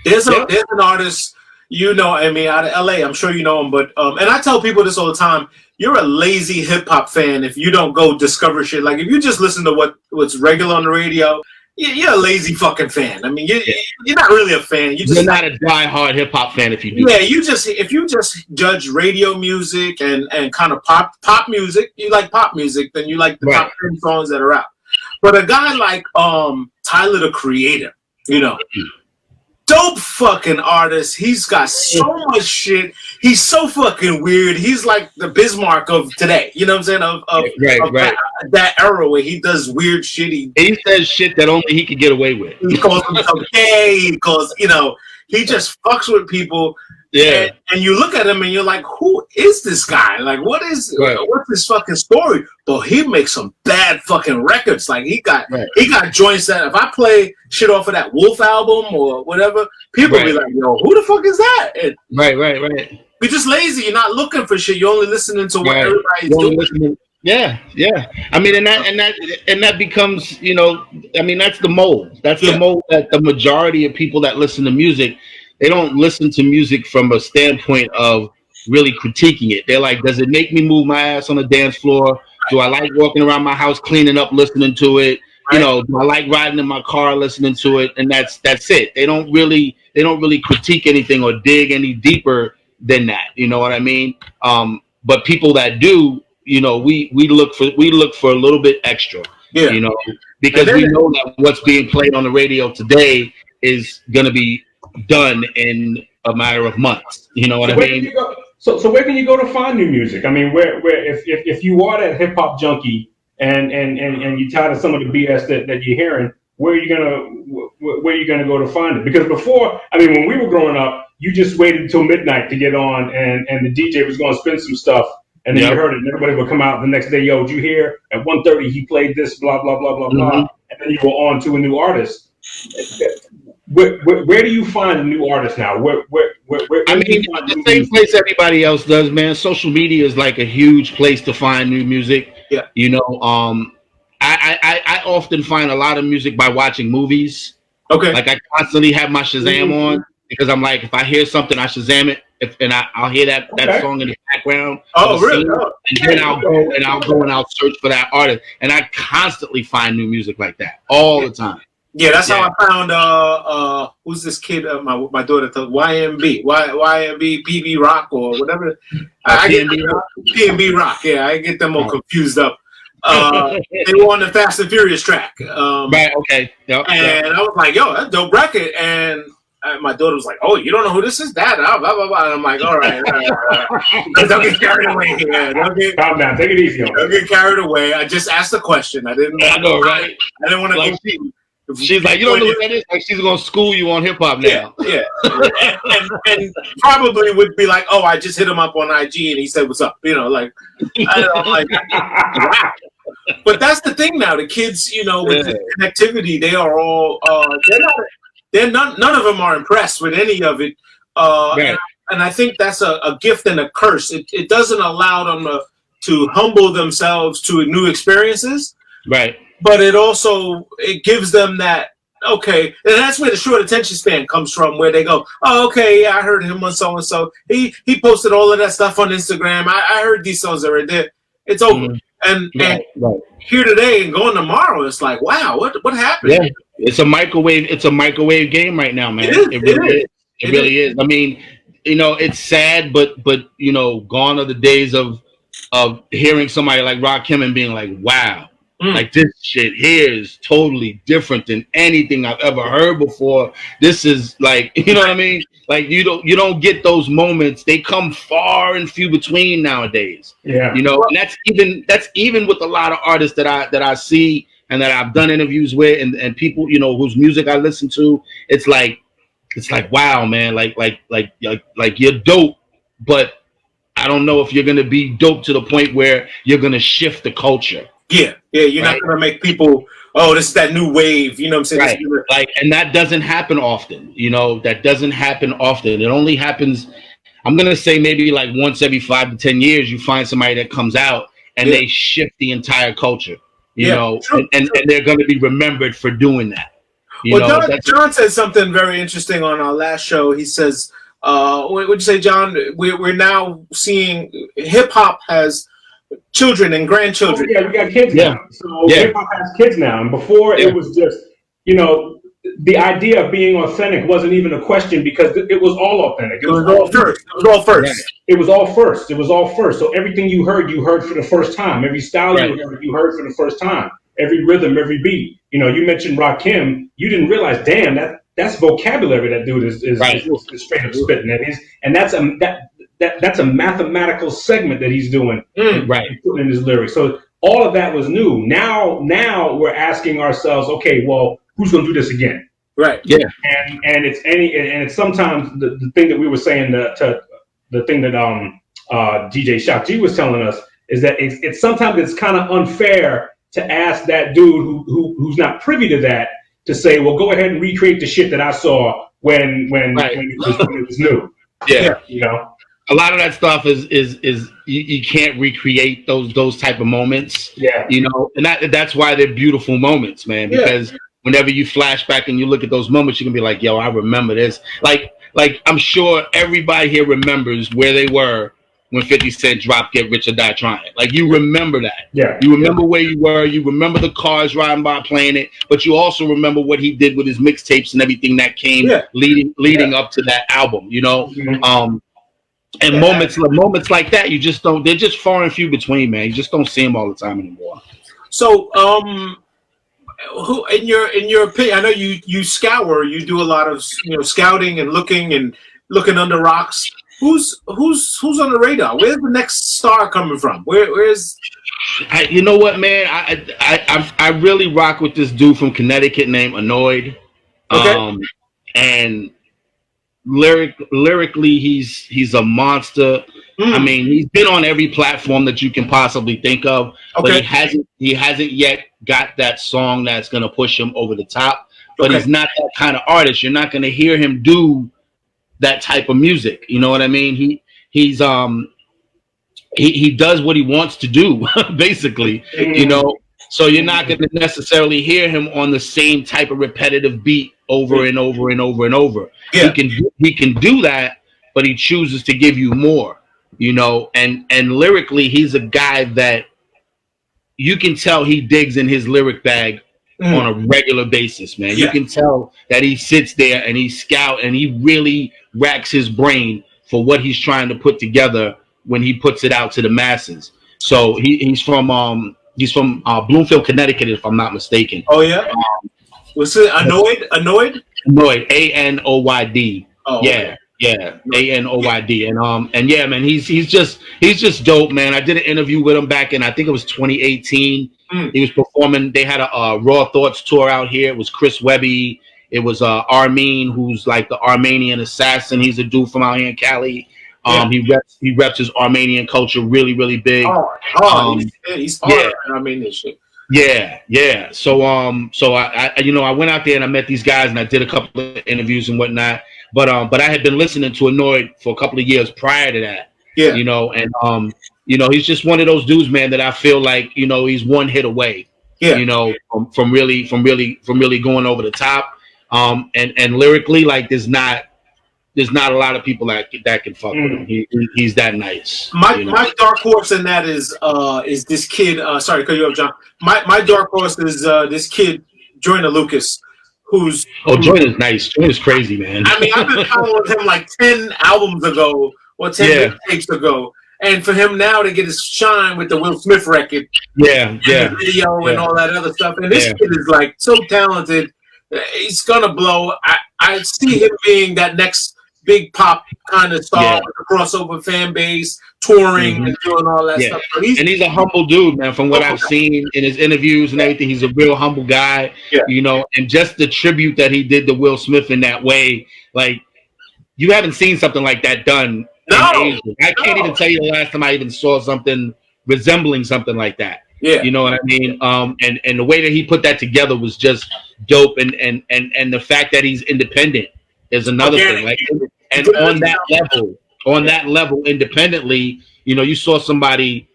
There's an artist, you know, I mean, out of LA, I'm sure you know him, but and I tell people this all the time, you're a lazy hip hop fan if you don't go discover shit. Like if you just listen to what's regular on the radio, you're a lazy fucking fan. I mean, you're not really a fan. You're not a die-hard hip hop fan if you do. Yeah, if you just judge radio music and kind of pop music, you like pop music, then you like the top 10 songs that are out. But a guy like Tyler the Creator, you know, dope fucking artist. He's got so much shit. He's so fucking weird. He's like the Bismarck of today. You know what I'm saying? Of that era where he does weird shit. He says shit that only he could get away with. He calls himself gay. He calls, you know, he just fucks with people. Yeah. And you look at him and you're like, who is this guy? Like, what's his fucking story? But he makes some bad fucking records. Like he got joints that if I play shit off of that Wolf album or whatever, people be like, yo, who the fuck is that? And right. You're just lazy. You're not looking for shit. You're only listening to what everybody's doing. Yeah. I mean, and that becomes, you know, I mean, that's the mold. That's the mold that the majority of people that listen to music, they don't listen to music from a standpoint of really critiquing it. They're like, does it make me move my ass on the dance floor? Do I like walking around my house cleaning up, listening to it? You know, do I like riding in my car, listening to it? And that's it. They don't really critique anything or dig any deeper than that. You know what I mean? But people that do, you know, we look for a little bit extra. Yeah. You know, because we know that what's being played on the radio today is gonna be done in a matter of months. You know what I mean? So where can you go to find new music? I mean, where if you are that hip hop junkie and you're tired of some of the BS that you're hearing, where are you gonna go to find it? Because before, I mean, when we were growing up, you just waited until midnight to get on, and the DJ was gonna spin some stuff, and then you heard it, and everybody would come out the next day. Yo, did you hear? At 1:30 he played this, blah blah blah blah blah, and then you were on to a new artist. Where do you find a new artist now? Where I mean, the same place everybody else does, man. Social media is like a huge place to find new music. Yeah. You know, I often find a lot of music by watching movies. Okay. Like I constantly have my Shazam on because I'm like, if I hear something, I Shazam it, and I'll hear that song in the background. Oh, really? And then I'll go and I'll search for that artist, and I constantly find new music like that all the time. Yeah, that's how I found who's this kid? My daughter thought YMB PB Rock or whatever. PNB Rock. Yeah, I get them all confused up. They were on the Fast and Furious track. Right. Okay. Yep, and I was like, "Yo, that's a dope record." And my daughter was like, "Oh, you don't know who this is? That blah blah blah." And I'm like, "All right. Don't get carried away here. Calm down. Take it easy. Don't get carried away." I just asked the question. I didn't. I know, right? I didn't want to like She's like, you don't know what that is? Like she's gonna school you on hip hop now. Yeah. and probably would be like, oh, I just hit him up on IG and he said, "What's up?" You know, like, I'm like, wow. But that's the thing now. The kids, you know, with the connectivity, they are all none of them are impressed with any of it. And I think that's a gift and a curse. It doesn't allow them to humble themselves to new experiences. Right. But it gives them that, okay, and that's where the short attention span comes from, where they go, oh, okay, yeah, I heard him on so-and-so. He posted all of that stuff on Instagram. I heard these songs are right there. It's over. And here today and going tomorrow, it's like, wow, what happened? Yeah. It's a microwave game right now, man. It really is. I mean, you know, it's sad, but you know, gone are the days of hearing somebody like Rakim and being like, wow. Like this shit here is totally different than anything I've ever heard before. This is like, you know what I mean? Like you don't get those moments. They come far and few between nowadays. Yeah. You know, and that's even with a lot of artists that I see and that I've done interviews with and people, you know, whose music I listen to. It's like wow, man, like you're dope, but I don't know if you're gonna be dope to the point where you're gonna shift the culture. Yeah, you're not gonna make people, oh, this is that new wave, you know what I'm saying? Right. Like, and that doesn't happen often, you know, It only happens, I'm gonna say maybe like once every 5 to 10 years, you find somebody that comes out and they shift the entire culture. You know, and they're gonna be remembered for doing that. You know, John said something very interesting on our last show. He says, "What would you say, John? We're now seeing hip hop has children and grandchildren. Oh, yeah, we got kids now. So hip hop has kids now, and before it was just, you know, the idea of being authentic wasn't even a question because it was all authentic. It was all first. It was all first. It was all first. It was all first. So everything you heard for the first time. Every style you heard for the first time. Every rhythm, every beat. You know, you mentioned Rakim. You didn't realize, damn, that's vocabulary that dude is straight up spitting. And that's a mathematical segment that he's doing, putting in his lyrics. So all of that was new. Now we're asking ourselves, okay, well, who's going to do this again? Right. Yeah. And it's sometimes the thing that we were saying the thing that DJ Shock G was telling us is that it's sometimes it's kind of unfair to ask that dude who's not privy to that to say, well, go ahead and recreate the shit that I saw when it was new. Yeah. You know. A lot of that stuff is you can't recreate those type of moments. Yeah. You know, and that's why they're beautiful moments, man. Because whenever you flash back and you look at those moments, you can be like, yo, I remember this. Like I'm sure everybody here remembers where they were when 50 Cent dropped Get Rich or Die Trying. Like, you remember that. Yeah. You remember where you were. You remember the cars riding by playing it. But you also remember what he did with his mixtapes and everything that came leading up to that album, you know? Mm-hmm. And moments like that, you just don't. They're just far and few between, man. You just don't see them all the time anymore. So, who in your opinion? I know you scour. You do a lot of scouting and looking under rocks. Who's on the radar? Where's the next star coming from? Where's? You know what, man? I really rock with this dude from Connecticut named Annoyed. Okay. And lyrically, he's a monster. I mean, he's been on every platform that you can possibly think of, but he hasn't yet got that song that's gonna push him over the top. But he's not that kind of artist. You're not gonna hear him do that type of music. You know what I mean? He does what he wants to do, basically. You know, so you're not gonna necessarily hear him on the same type of repetitive beat over and over and over and over. Yeah. He can do that, but he chooses to give you more, you know, and lyrically he's a guy that you can tell he digs in his lyric bag on a regular basis, man. You can tell that he sits there and he scout and he really racks his brain for what he's trying to put together when he puts it out to the masses. So he's from Bloomfield, Connecticut, if I'm not mistaken. Oh yeah. Was it Annoyed? Annoyed, ANOYD. Oh, yeah, yeah, ANOYD, and yeah, man, he's just dope, man. I did an interview with him back in, I think it was 2018. He was performing. They had a Raw Thoughts tour out here. It was Chris Webby. It was Armin, who's like the Armenian assassin. He's a dude from out here in Cali. He reps his Armenian culture really, really big. He's hard. Armenian shit. Yeah. So I went out there and I met these guys and I did a couple of interviews and whatnot. But I had been listening to Annoyed for a couple of years prior to that. Yeah. You know, and he's just one of those dudes, man, that I feel like, he's one hit away. Yeah. You know, from really going over the top. And lyrically, like there's not a lot of people that can fuck with him. He's that nice. My dark horse in that is this kid. Sorry to cut you up, John. My dark horse is this kid, Joyner Lucas, who's Joyner's nice. Joyner's crazy, man. I mean, I've been following him like 10 albums ago or 10 tapes ago, and for him now to get his shine with the Will Smith record, the video and all that other stuff, and this kid is like so talented. He's gonna blow. I see him being that next big pop kind of star with a crossover fan base, touring and doing all that stuff. So he's a humble dude, man. From what I've seen in his interviews and everything, he's a real humble guy. Yeah. You know, and just the tribute that he did to Will Smith in that way, like you haven't seen something like that done in Asia. I can't even tell you the last time I even saw something resembling something like that. Yeah. You know what I mean? And the way that he put that together was just dope, and the fact that he's independent is another thing. Like, and on on that level independently. You know, you saw somebody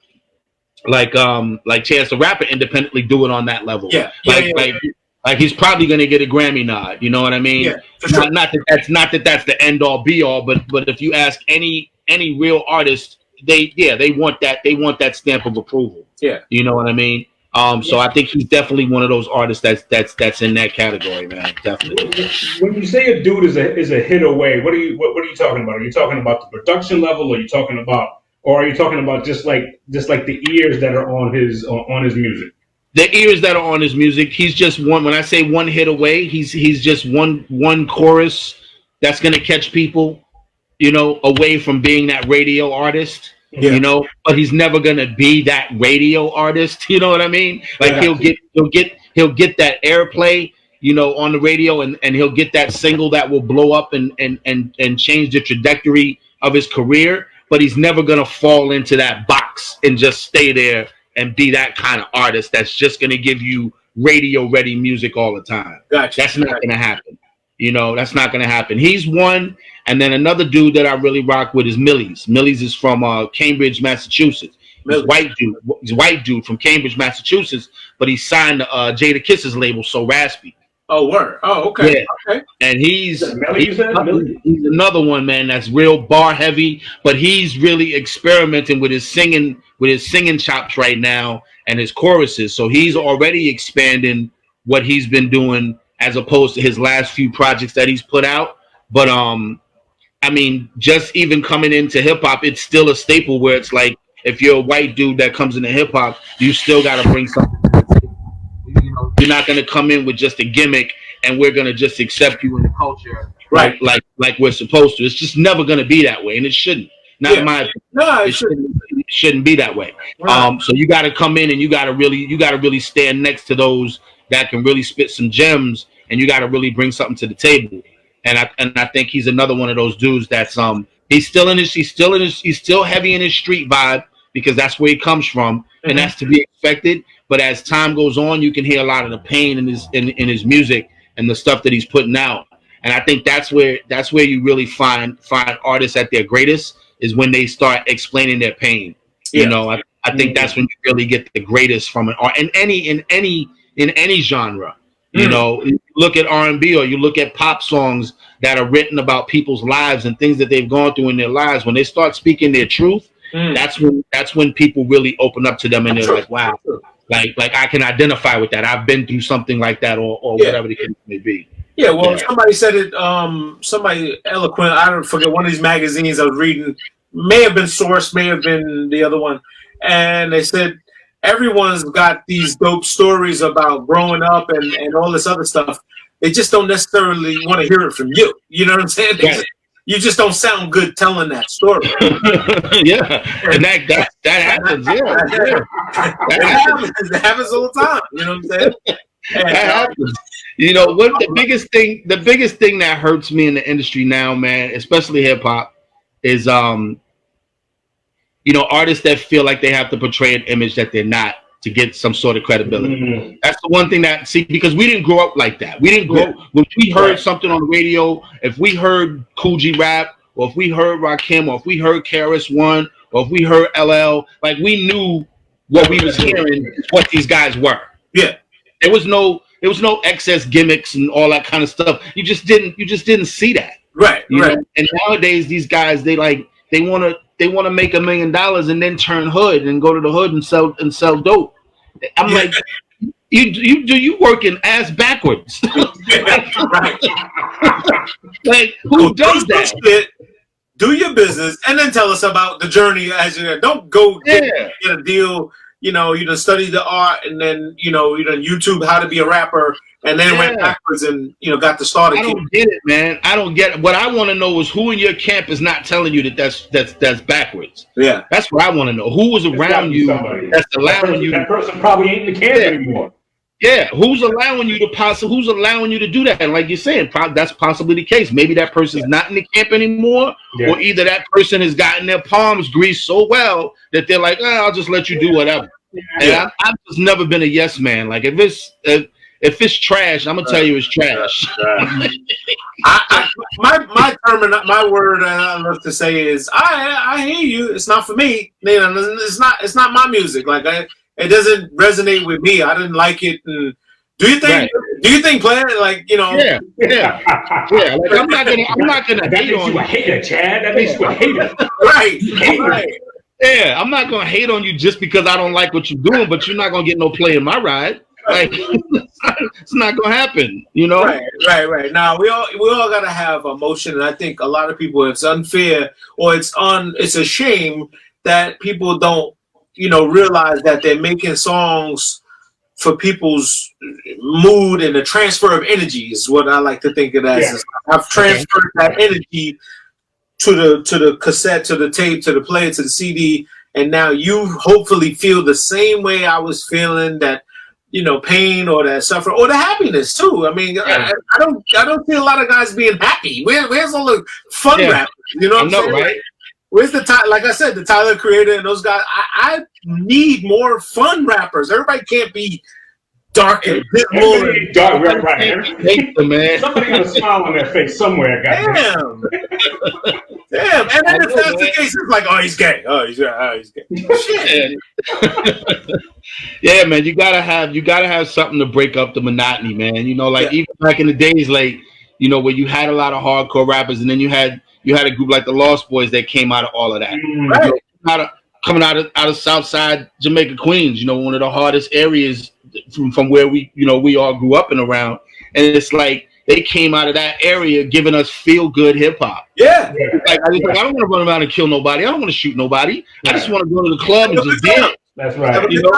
like Chance the Rapper independently do it on that level. Like he's probably going to get a Grammy nod. You know what I mean? Yeah, for sure. Not that that's the end all be all, but if you ask any real artist, they want that stamp of approval. Yeah, you know what I mean. So I think he's definitely one of those artists that's in that category, man. Definitely. When you say a dude is a hit away, what are you talking about? Are you talking about the production level, or are you talking about just like the ears that are on his music? The ears that are on his music, he's just one. When I say one hit away, he's just one chorus that's gonna catch people, you know, away from being that radio artist. Yeah. You know, but he's never gonna be that radio artist. You know what I mean? Like he'll get that airplay, you know, on the radio, and he'll get that single that will blow up and change the trajectory of his career. But he's never gonna fall into that box and just stay there and be that kind of artist that's just gonna give you radio ready music all the time. Gotcha. That's not gonna happen. You know, that's not gonna happen. He's one. And then another dude that I really rock with is Millies. Millies is from Cambridge, Massachusetts. He's a white dude. He's a white dude from Cambridge, Massachusetts, but he signed to Jada Kiss's label, So Raspy. Oh, word. Oh, okay. Yeah. Okay. And he's another one, man, that's real bar heavy, but he's really experimenting with his singing chops right now and his choruses. So he's already expanding what he's been doing as opposed to his last few projects that he's put out. But I mean, just even coming into hip hop, it's still a staple where it's like, if you're a white dude that comes into hip hop, you still got to bring something. You know, you're not going to come in with just a gimmick and we're going to just accept you in the culture, right? Like we're supposed to. It's just never going to be that way, and it shouldn't. Not in my opinion. No, it shouldn't be that way. Right. So you got to come in and you got to really stand next to those that can really spit some gems, and you got to really bring something to the table. And I think he's another one of those dudes that's he's still heavy in his street vibe, because that's where he comes from, and that's to be expected. But as time goes on, you can hear a lot of the pain in his music and the stuff that he's putting out. And I think that's where you really find artists at their greatest, is when they start explaining their pain. Yeah. You know, I think that's when you really get the greatest from an art in any genre. You know, you look at R&B, or you look at pop songs that are written about people's lives and things that they've gone through in their lives. When they start speaking their truth, that's when people really open up to them, and they're like, wow, like I can identify with that. I've been through something like that, or whatever the case may be. Yeah, well, somebody said it, somebody eloquent, I don't forget, one of these magazines I was reading, may have been Source, may have been the other one, and they said, everyone's got these dope stories about growing up and all this other stuff. They just don't necessarily want to hear it from you. You know what I'm saying? You just don't sound good telling that story. Yeah, and that happens. That happens all the time. You know what I'm saying? That happens. You know what? The biggest thing that hurts me in the industry now, man, especially hip hop, is you know, artists that feel like they have to portray an image that they're not to get some sort of credibility. That's the one thing because we didn't grow up like that. We didn't grow when we heard something on the radio. If we heard Kool G rap, or if we heard Rakim, or if we heard KRS-One, or if we heard LL, like, we knew what we was hearing, what these guys were. Yeah, there was no excess gimmicks and all that kind of stuff. You just didn't see that. Right. You know? And nowadays, these guys, they want to make $1 million and then turn hood and go to the hood and sell dope. I'm like, you working ass backwards. Like, who does that? Do your business and then tell us about the journey as you don't go get a deal. You know, you done study the art, and then you done YouTube how to be a rapper, and then went backwards and got the start. I don't get it, man. I don't get it. What I want to know is who in your camp is not telling you that that's backwards. Yeah, that's what I want to know. Who was around you that's allowing you? That person probably ain't in the camp anymore. Yeah, who's allowing you to do that? And like you're saying, that's possibly the case. Maybe that person's not in the camp anymore, or either that person has gotten their palms greased so well that they're like, I'll just let you do whatever. And I've just never been a yes man. Like, if if it's trash, I'm gonna tell you it's trash. My term and my word I love to say is I hear you. It's not for me. You know, it's not my music. Like it doesn't resonate with me. I didn't like it. And do you think? Right. Do you think, player? Like, you know? Yeah. Like I'm not gonna hate on you. A hater, Chad. That makes you a hater. Right. Yeah, I'm not gonna hate on you just because I don't like what you're doing, but you're not gonna get no play in my ride. Like it's not gonna happen, you know. Right. Now we all gotta have emotion, and I think a lot of people, it's unfair or it's a shame that people don't, you know, realize that they're making songs for people's mood, and the transfer of energy is what I like to think of as. Yeah. I've transferred that energy to the cassette, to the tape, to the player, to the CD, and now you hopefully feel the same way I was feeling, that, you know, pain or that suffering or the happiness too. I mean, I don't see a lot of guys being happy. Where's all the fun rap? You know what I'm saying? Right? Where's the like I said, the Tyler Creator and those guys? I need more fun rappers. Everybody can't be dark and dismal. Right. Man. Somebody got a smile on their face somewhere, guys. Damn. And then if that's the case, it's like, oh, he's gay. Oh, he's gay. Shit. Yeah, man. You gotta have something to break up the monotony, man. You know, like even back in the days, like, you know, where you had a lot of hardcore rappers, and then you had a group like the Lost Boys that came out of all of that. Right. You know, coming out of Southside Jamaica, Queens, you know, one of the hardest areas from where we all grew up and around. And it's like they came out of that area giving us feel good hip hop. Yeah. Like, I don't want to run around and kill nobody. I don't want to shoot nobody. I just want to go to the club and just dance. That's right. You know?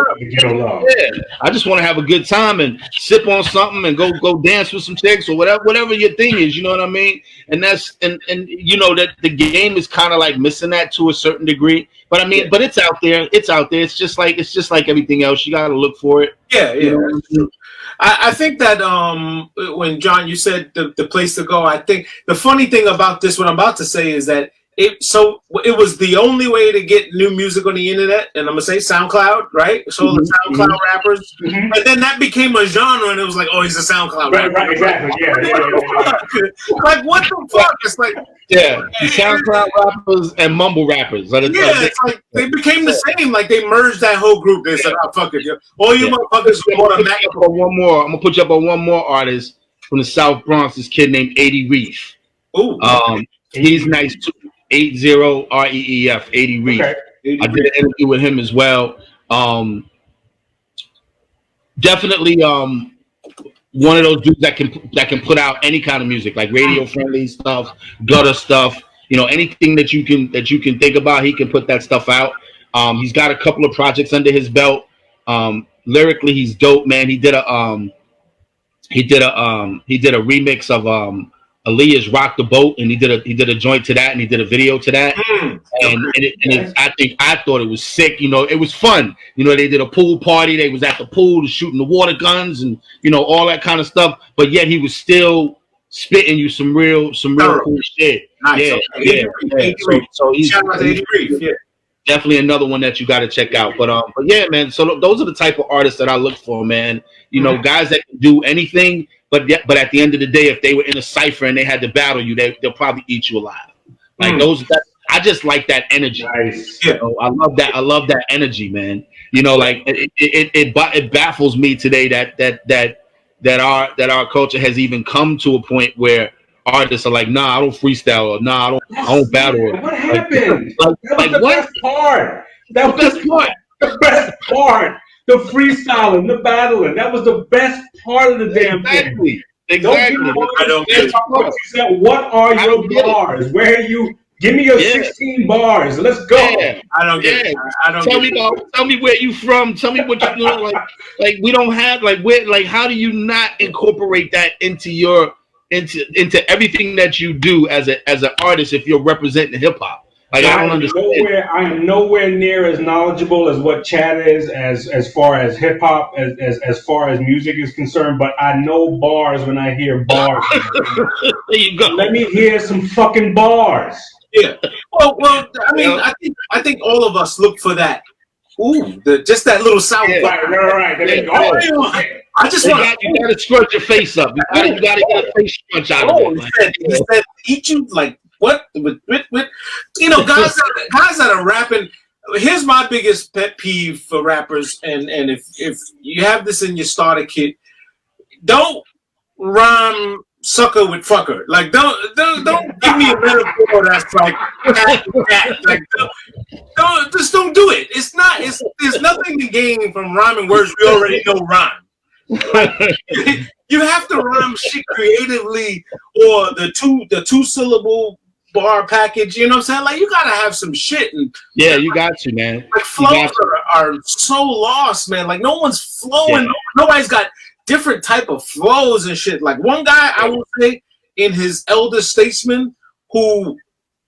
I just want to have a good time and sip on something and go dance with some chicks or whatever your thing is. You know what I mean? And that's and you know that the game is kind of like missing that to a certain degree. But I mean, but it's out there. It's out there. It's just like everything else. You got to look for it. Yeah. You know? I think that when John, you said the place to go, I think the funny thing about this, what I'm about to say, is that it was the only way to get new music on the internet, and I'm gonna say SoundCloud, right? So the SoundCloud rappers, and then that became a genre, and it was like, oh, he's a SoundCloud rapper. Right, exactly. Yeah. Like, what the fuck? It's like, SoundCloud rappers and mumble rappers. It's like they became the same. Like they merged that whole group. They said, "Oh, fuck it, all you motherfuckers want to Mac." One more. I'm gonna put you up on one more artist from the South Bronx. This kid named 80 Reef. Ooh. He's nice too. 80 REEF, 80 Reef. Okay. I did an interview with him as well. Definitely one of those dudes that can put out any kind of music, like radio friendly stuff, gutter stuff, you know, anything that you can think about, he can put that stuff out. He's got a couple of projects under his belt. Lyrically, he's dope, man. He did a remix of Aaliyah's "Rock the Boat," and he did a joint to that, and he did a video to that, I thought it was sick. You know, it was fun. You know, they did a pool party. They was at the pool shooting the water guns and, you know, all that kind of stuff. But yet he was still spitting you some real cool shit. Nice. Yeah. So he's definitely another one that you got to check out. But yeah, man. So those are the type of artists that I look for, man. You know, guys that can do anything. But at the end of the day, if they were in a cipher and they had to battle you, they'll probably eat you alive. Like I just like that energy. Nice. You know, I love that energy, man. You know, like it baffles me today that our culture has even come to a point where artists are like, nah, I don't freestyle, or nah, I don't battle. What happened? Like the what? Best part. That was the best part. The freestyling, the battling. That was the best part of the damn thing. Exactly. I don't get it. What are your bars? Where are you? Give me your 16 bars. Let's go. Yeah. I don't get it. Tell me where you from. Tell me what you do. Like we don't have how do you not incorporate that into everything that you do as an artist if you're representing hip hop? Like I don't understand. I am nowhere near as knowledgeable as what Chad is as far as hip hop as far as music is concerned, but I know bars when I hear bars. There you go. Let me hear some fucking bars. Yeah. Well. I mean, I think all of us look for that. Ooh, just that little sound. Right. I just want you gotta scrunch your face up. You gotta get a face scrunch out of it. He said, eat you like what? With you know, guys that are rapping. Here's my biggest pet peeve for rappers, and if you have this in your starter kit, don't rhyme sucker with fucker. Like don't give me a metaphor that's like cat. Like don't do it. There's nothing to gain from rhyming words we already know rhyme. Like, you have to rhyme shit creatively, or the two syllable bar package. You know what I'm saying? Like you gotta have some shit. And yeah, you got to, man. Like flows are so lost, man. Like no one's flowing. Yeah. Nobody's got different type of flows and shit. Like one guy, I would say, in his Elder Statesman, who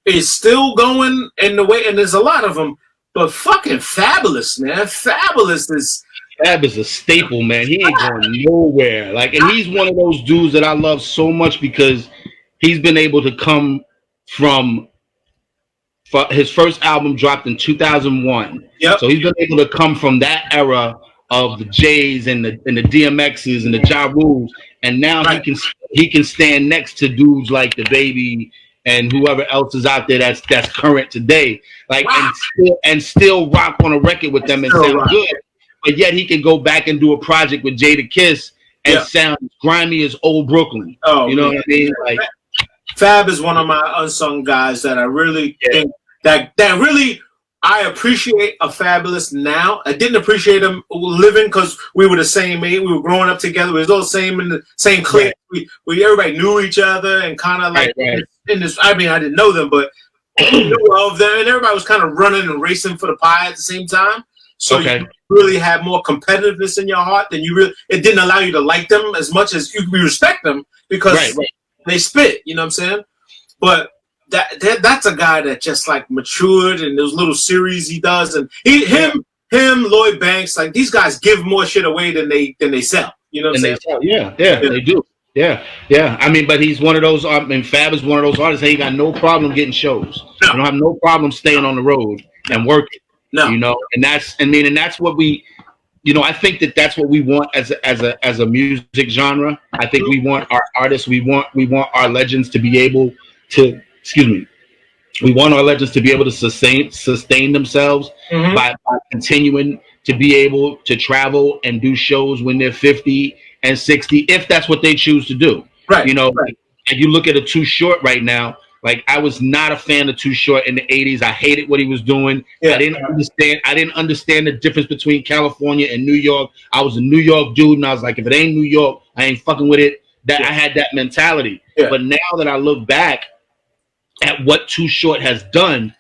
is still going in the way, and there's a lot of them, but fucking Fabulous, man. Fabulous is a staple, man. He ain't going nowhere. Like, and he's one of those dudes that I love so much because he's been able to come from his first album dropped in 2001. Yep. So he's been able to come from that era of the J's and the DMX's and the Ja Rules, and now he can stand next to dudes like the Baby and whoever else is out there that's current today, like and still rock on a record with them and sound good. But yet he can go back and do a project with Jada Kiss and sound grimy as old Brooklyn. Oh, you know what I mean? Like Fab is one of my unsung guys that I really think that really. I appreciate a Fabulous now. I didn't appreciate him living because we were the same age. We were growing up together. We was all the same in the same clique. Right. We everybody knew each other and kind of like in this. I mean, I didn't know them, but I knew of them, and everybody was kind of running and racing for the pie at the same time. So you really had more competitiveness in your heart than you really. It didn't allow you to like them as much as you respect them because they spit. You know what I'm saying? But that's a guy that just like matured in those little series he does, and him, Lloyd Banks, like these guys give more shit away than they sell. You know what I'm saying? Yeah, they do. Yeah. I mean, but he's one of those. I mean, Fab is one of those artists. He ain't got no problem getting shows. No. You don't have no problem staying on the road and working. No, you know, and that's what we. You know, I think that's what we want as a music genre. I think we want our artists. We want our legends to be able to. We want our legends to be able to sustain themselves by continuing to be able to travel and do shows when they're 50 and 60, if that's what they choose to do. Right. You know, and you look at a Too Short right now. Like I was not a fan of Too Short in the 80s. I hated what he was doing. Yeah. I didn't understand the difference between California and New York. I was a New York dude, and I was like, if it ain't New York, I ain't fucking with it. I had that mentality. Yeah. But now that I look back at what Too Short has done,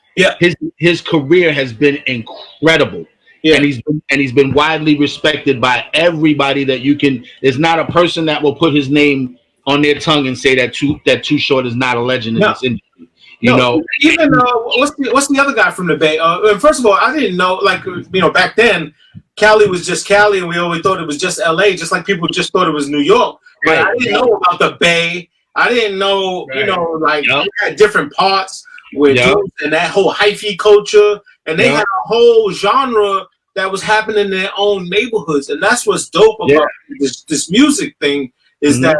his career has been incredible, and he's been widely respected by everybody that you can. There's not a person that will put his name on their tongue and say that Too Short is not a legend in this industry. You know, even what's the other guy from the Bay? First of all, I didn't know, like, you know, back then, Cali was just Cali, and we always thought it was just LA, just like people just thought it was New York. But I didn't know about the Bay. I didn't know, you know, like you had different parts with and that whole hyphy culture, and they had a whole genre that was happening in their own neighborhoods, and that's what's dope about this music thing is that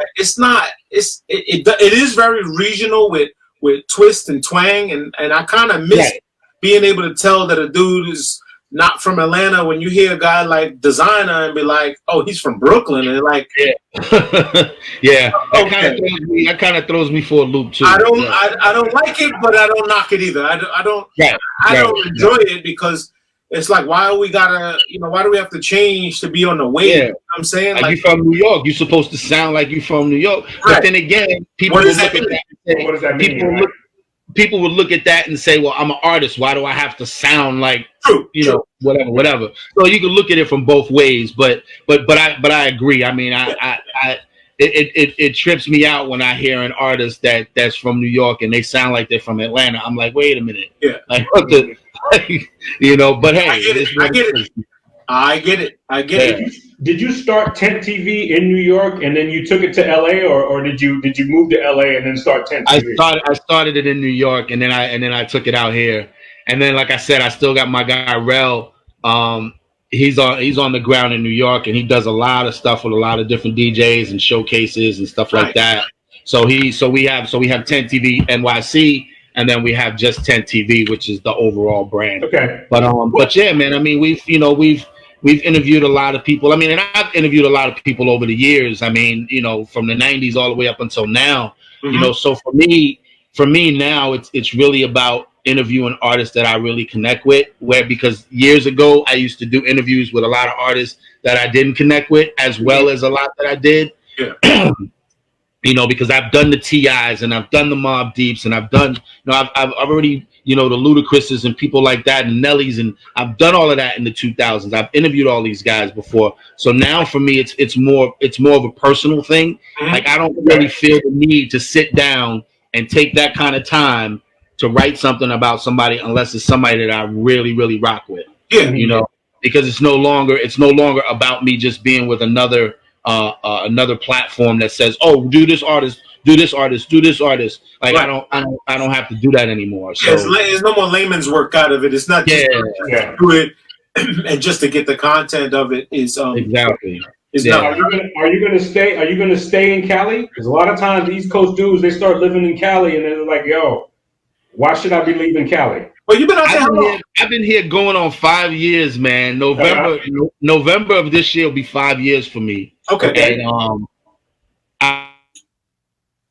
it is very regional with twist and twang, and I kind of miss being able to tell that a dude is not from Atlanta when you hear a guy like Designer and be like, oh, he's from Brooklyn, and like that kind of throws me for a loop too. I don't like it, but I don't knock it either. I don't enjoy it because it's like, why do we have to change to be on the wave? Yeah. You know what I'm saying? Like you from New York, you're supposed to sound like you from New York. But then again, people will look at that and say, what does that mean? People would look at that and say, well, I'm an artist. Why do I have to sound like, you know, whatever. So you can look at it from both ways, but I agree. I mean, it trips me out when I hear an artist that's from New York and they sound like they're from Atlanta. I'm like, wait a minute. Yeah. Like, what the, you know, but hey. I get it. Did you start TentTv in New York and then you took it to LA, or did you move to LA and then start TentTv? I started it in New York and then I took it out here. And then, like I said, I still got my guy Rel. he's on the ground in New York, and he does a lot of stuff with a lot of different DJs and showcases and stuff like that. So we have TentTv NYC, and then we have just TentTv, which is the overall brand. Okay. But yeah, man, I mean, we've interviewed a lot of people. I mean, and I've interviewed a lot of people over the years. I mean, from the 90s all the way up until now. So for me now, it's really about interviewing artists that I really connect with, because years ago I used to do interviews with a lot of artists that I didn't connect with, as well as a lot that I did. Yeah. Because I've done the TIs and I've done the Mobb Deeps and I've done, I've already, the Ludacris's and people like that and Nelly's, and I've done all of that in the 2000s. I've interviewed all these guys before. So now for me, it's more of a personal thing. Like, I don't really feel the need to sit down and take that kind of time to write something about somebody unless it's somebody that I really, really rock with. Yeah. Because it's no longer about me just being with another platform that says, oh, do this artist. Like, I don't have to do that anymore. So there's no more layman's work out of it. It's not just to do it and just to get the content of it is exactly. Are you gonna stay in Cali? Because a lot of times these East Coast dudes, they start living in Cali and they're like, yo, why should I be leaving Cali? Well, you've been out there. I've been here going on 5 years, man. November of this year will be 5 years for me. Okay. And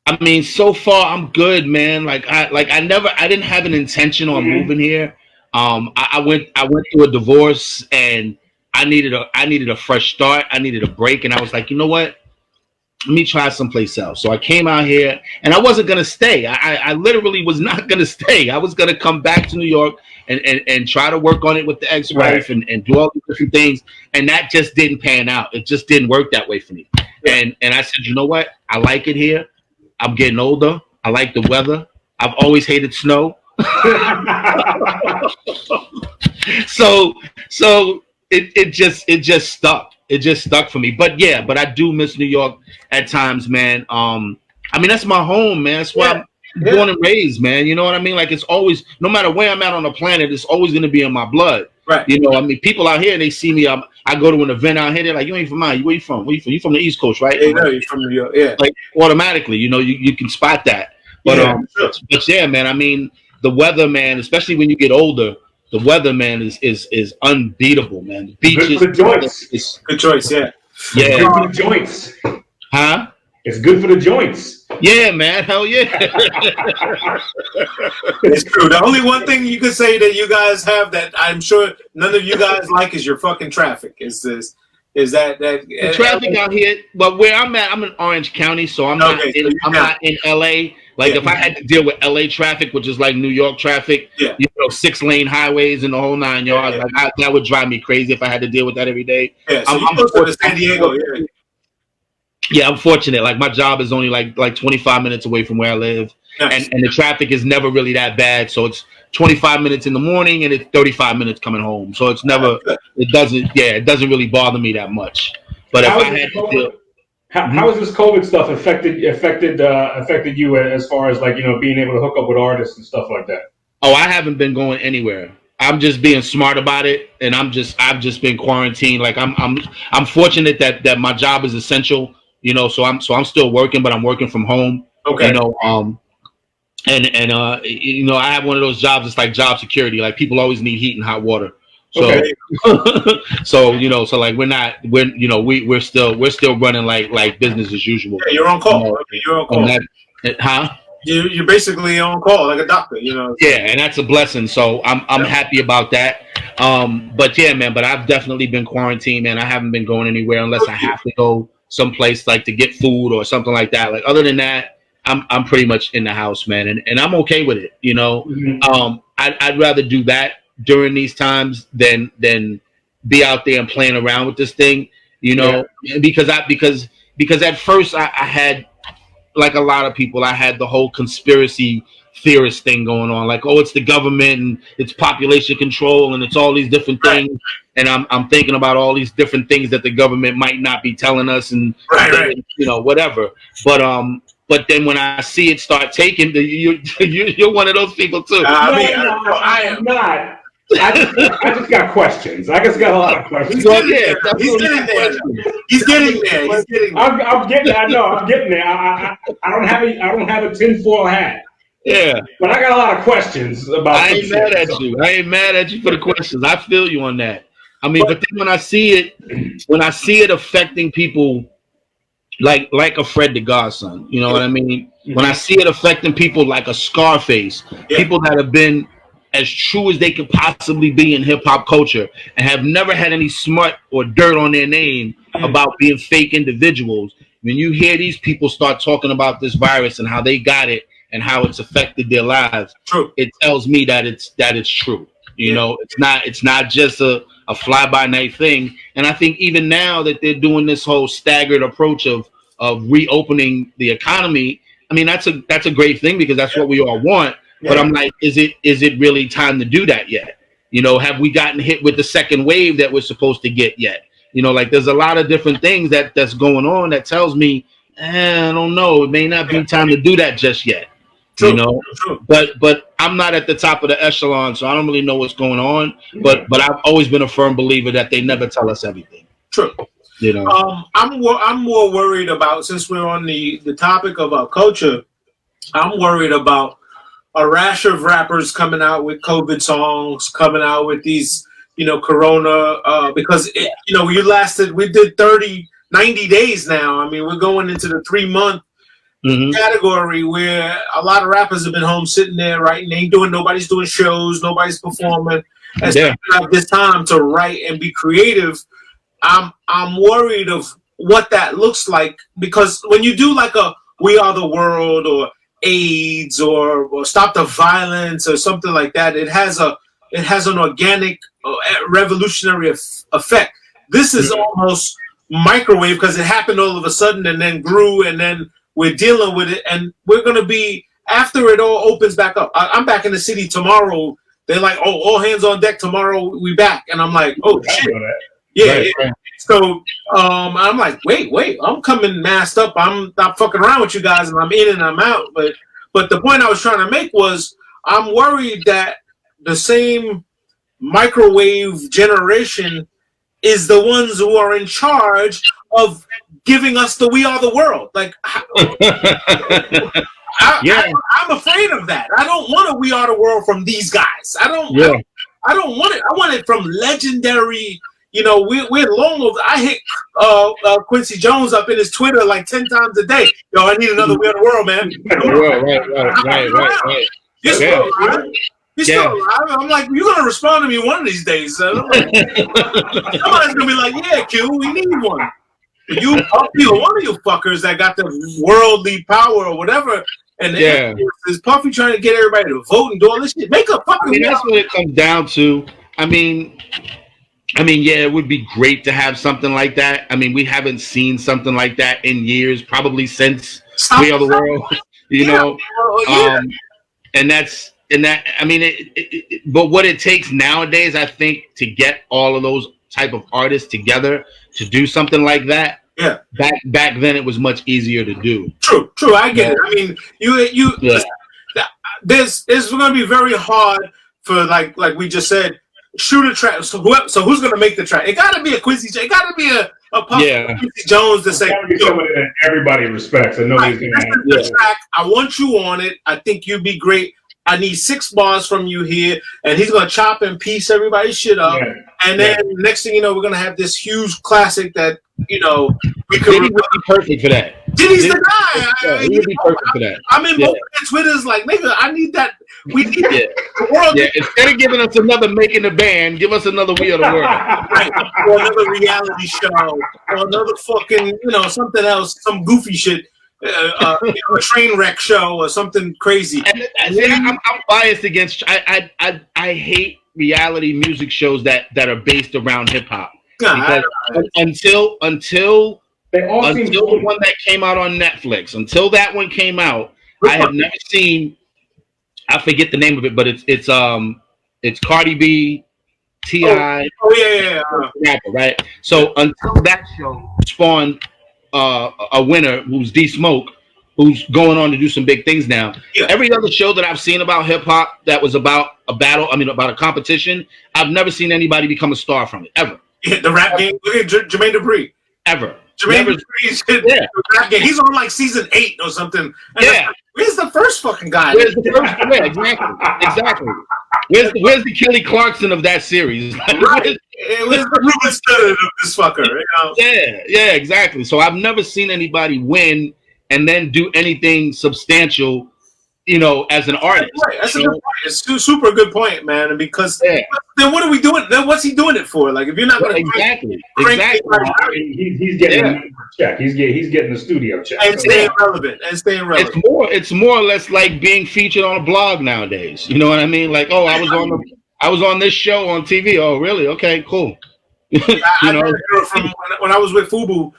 I mean, so far I'm good, man. I didn't have an intention on moving here. I went through a divorce and I needed a fresh start. I needed a break, and I was like, you know what? Let me try someplace else. So I came out here, and I wasn't gonna stay. I literally was not gonna stay. I was gonna come back to New York and try to work on it with the ex-wife and do all these different things. And that just didn't pan out. It just didn't work that way for me. And I said, you know what? I like it here. I'm getting older. I like the weather. I've always hated snow. So it just stuck. It just stuck for me. But I do miss New York at times, man. I mean, that's my home, man. That's why I'm born and raised, man. You know what I mean? Like, it's always, no matter where I'm at on the planet, it's always going to be in my blood. Right. I mean, people out here, they see me. I go to an event out here, they're like, you ain't from mine. Where you from? Where you from? You from the East Coast, right? Yeah, you're from New York. Yeah. Like, automatically, you can spot that. But but yeah, man. I mean, the weather, man, especially when you get older, the weather, man, is unbeatable, man. The beaches. Good for the joints. Good choice, yeah. Yeah. Good for the joints. Huh? It's good for the joints. Yeah, man. Hell yeah. It's true. The only one thing you could say that you guys have that I'm sure none of you guys like is your fucking traffic. The traffic out here? But where I'm at, I'm in Orange County, so I'm not in LA. Like, if I had to deal with LA traffic, which is like New York traffic, 6-lane highways and the whole 9 yards, that would drive me crazy if I had to deal with that every day. Yeah, so I'm close to San Diego. Yeah, I'm fortunate. Like, my job is only like 25 minutes away from where I live. Nice. And the traffic is never really that bad. So it's 25 minutes in the morning and it's 35 minutes coming home. So it's never, it doesn't really bother me that much. But how has this COVID stuff affected you as far as, like, being able to hook up with artists and stuff like that? Oh, I haven't been going anywhere. I'm just being smart about it, and I've just been quarantined. Like, I'm fortunate that my job is essential, so I'm still working, but I'm working from home. Okay. I have one of those jobs. It's like job security. Like, people always need heat and hot water. So, okay. so like we're still running like business as usual. Yeah, you're on call. You're on call. You're basically on call like a doctor. Yeah, and that's a blessing. So I'm happy about that. But yeah, man. But I've definitely been quarantined, man. I haven't been going anywhere unless I have to go someplace, like, to get food or something like that. Like, other than that, I'm pretty much in the house, man, and I'm okay with it. Mm-hmm. I'd rather do that during these times than be out there and playing around with this thing, because at first I had, like a lot of people, I had the whole conspiracy theorist thing going on, like, oh, it's the government and it's population control and it's all these different things, and I'm thinking about all these different things that the government might not be telling us, and whatever. But then when I see it start taking, you're one of those people too. I am not. I just got questions. I just got a lot of questions. He's getting there. He's getting there. He's getting there. He's getting there. I'm getting. I know. I'm getting there. I don't have a tinfoil hat. Yeah. But I got a lot of questions about. I ain't mad at you. I ain't mad at you for the questions. I feel you on that. I mean, but then when I see it affecting people like a Fred the Godson, you know what I mean? When I see it affecting people like a Scarface, people that have been as true as they could possibly be in hip hop culture and have never had any smut or dirt on their name about being fake individuals. When you hear these people start talking about this virus and how they got it and how it's affected their lives, it tells me that it's true. You know, it's not just a fly by night thing. And I think even now that they're doing this whole staggered approach of reopening the economy, I mean, that's a great thing because that's what we all want. But I'm like, is it really time to do that yet? You know, have we gotten hit with the second wave that we're supposed to get yet? You know, like there's a lot of different things that's going on that tells me, I don't know, it may not be time to do that just yet. You know, but I'm not at the top of the echelon, so I don't really know what's going on. But I've always been a firm believer that they never tell us everything. True. You know, I'm more worried about, since we're on the topic of our culture, I'm worried about a rash of rappers coming out with COVID songs, coming out with these, you know, Corona, because you know, we did 90 days now. I mean, we're going into the 3-month category where a lot of rappers have been home sitting there writing. Nobody's doing shows, nobody's performing. And so you have this time to write and be creative. I'm worried of what that looks like, because when you do like a We Are the World or AIDS or Stop the Violence or something like that, it has an organic revolutionary effect. This is almost microwave because it happened all of a sudden and then grew, and then we're dealing with it, and we're going to be, after it all opens back up. I'm back in the city tomorrow. They're like, oh, all hands on deck tomorrow, we back. And I'm like, oh, shit. Yeah. Right. So I'm like, wait, I'm coming masked up. I'm not fucking around with you guys, and I'm in and I'm out. But the point I was trying to make was, I'm worried that the same microwave generation is the ones who are in charge of giving us the We Are the World. Like, I'm afraid of that. I don't want a We Are the World from these guys. I don't want it. I want it from legendary. You know, we're long over. I hit Quincy Jones up in his Twitter like 10 times a day. Yo, I need another We Are the World, man. Right. You're still alive. You're still alive. I'm like, you're gonna respond to me one of these days. Like, somebody's gonna be like, yeah, Q, we need one. You, one of you fuckers that got the worldly power or whatever, and is Puffy trying to get everybody to vote and do all this shit. Make a fucking. I mean, that's what it comes down to. I mean, yeah, it would be great to have something like that. I mean, we haven't seen something like that in years, probably since We Are the World. You know, and that. I mean, but what it takes nowadays, I think, to get all of those type of artists together to do something like that. Yeah. Back then, it was much easier to do. True. I get it. I mean, it's going to be very hard for like we just said. Shoot a track. So who's going to make the track? It got to be a Quincy. It got to be a Quincy Jones to say. Somebody that everybody respects and nobody's going to. The track. I want you on it. I think you'd be great. I need 6 bars from you here, and he's gonna chop and piece everybody's shit up, and then next thing you know, we're gonna have this huge classic that we could. Diddy would be perfect for that. Diddy's the guy. He would be perfect for that. I mean, both Twitter's like, nigga, I need that. We need the world. Yeah, instead of giving us another Making the Band, give us another We Are the World, right? Or another reality show, or another fucking something else, some goofy shit. A train wreck show or something crazy. And I'm biased against. I hate reality music shows that are based around hip hop. Until the one that came out on Netflix, until that one came out, I have never seen. I forget the name of it, but it's Cardi B, T.I. Rapper, right? So until that show spawned a winner who's D Smoke, who's going on to do some big things now. Yeah. Every other show that I've seen about hip hop that was about a battle, about a competition, I've never seen anybody become a star from it ever. Yeah, the rap game. Look at Jermaine Dupri. Ever. Jermaine Dupri's the rap game. He's on like season 8 or something. And yeah. Like, where's the first fucking guy? Where's the first? Yeah, exactly. Where's the Kelly Clarkson of that series? Right. Where's the Ruben Studdard of this fucker? You know? Yeah, exactly. So I've never seen anybody win and then do anything substantial, as an artist. Right. That's a good point. It's a super good point, man. Because then what are we doing? Then what's he doing it for? Like, if you're not going to exactly. He's getting a check. He's getting the studio check. And staying relevant. It's more or less like being featured on a blog nowadays. You know what I mean? Like, oh, I was on this show on TV. Oh, really? Okay, cool. I met a girl from when I was with Fubu,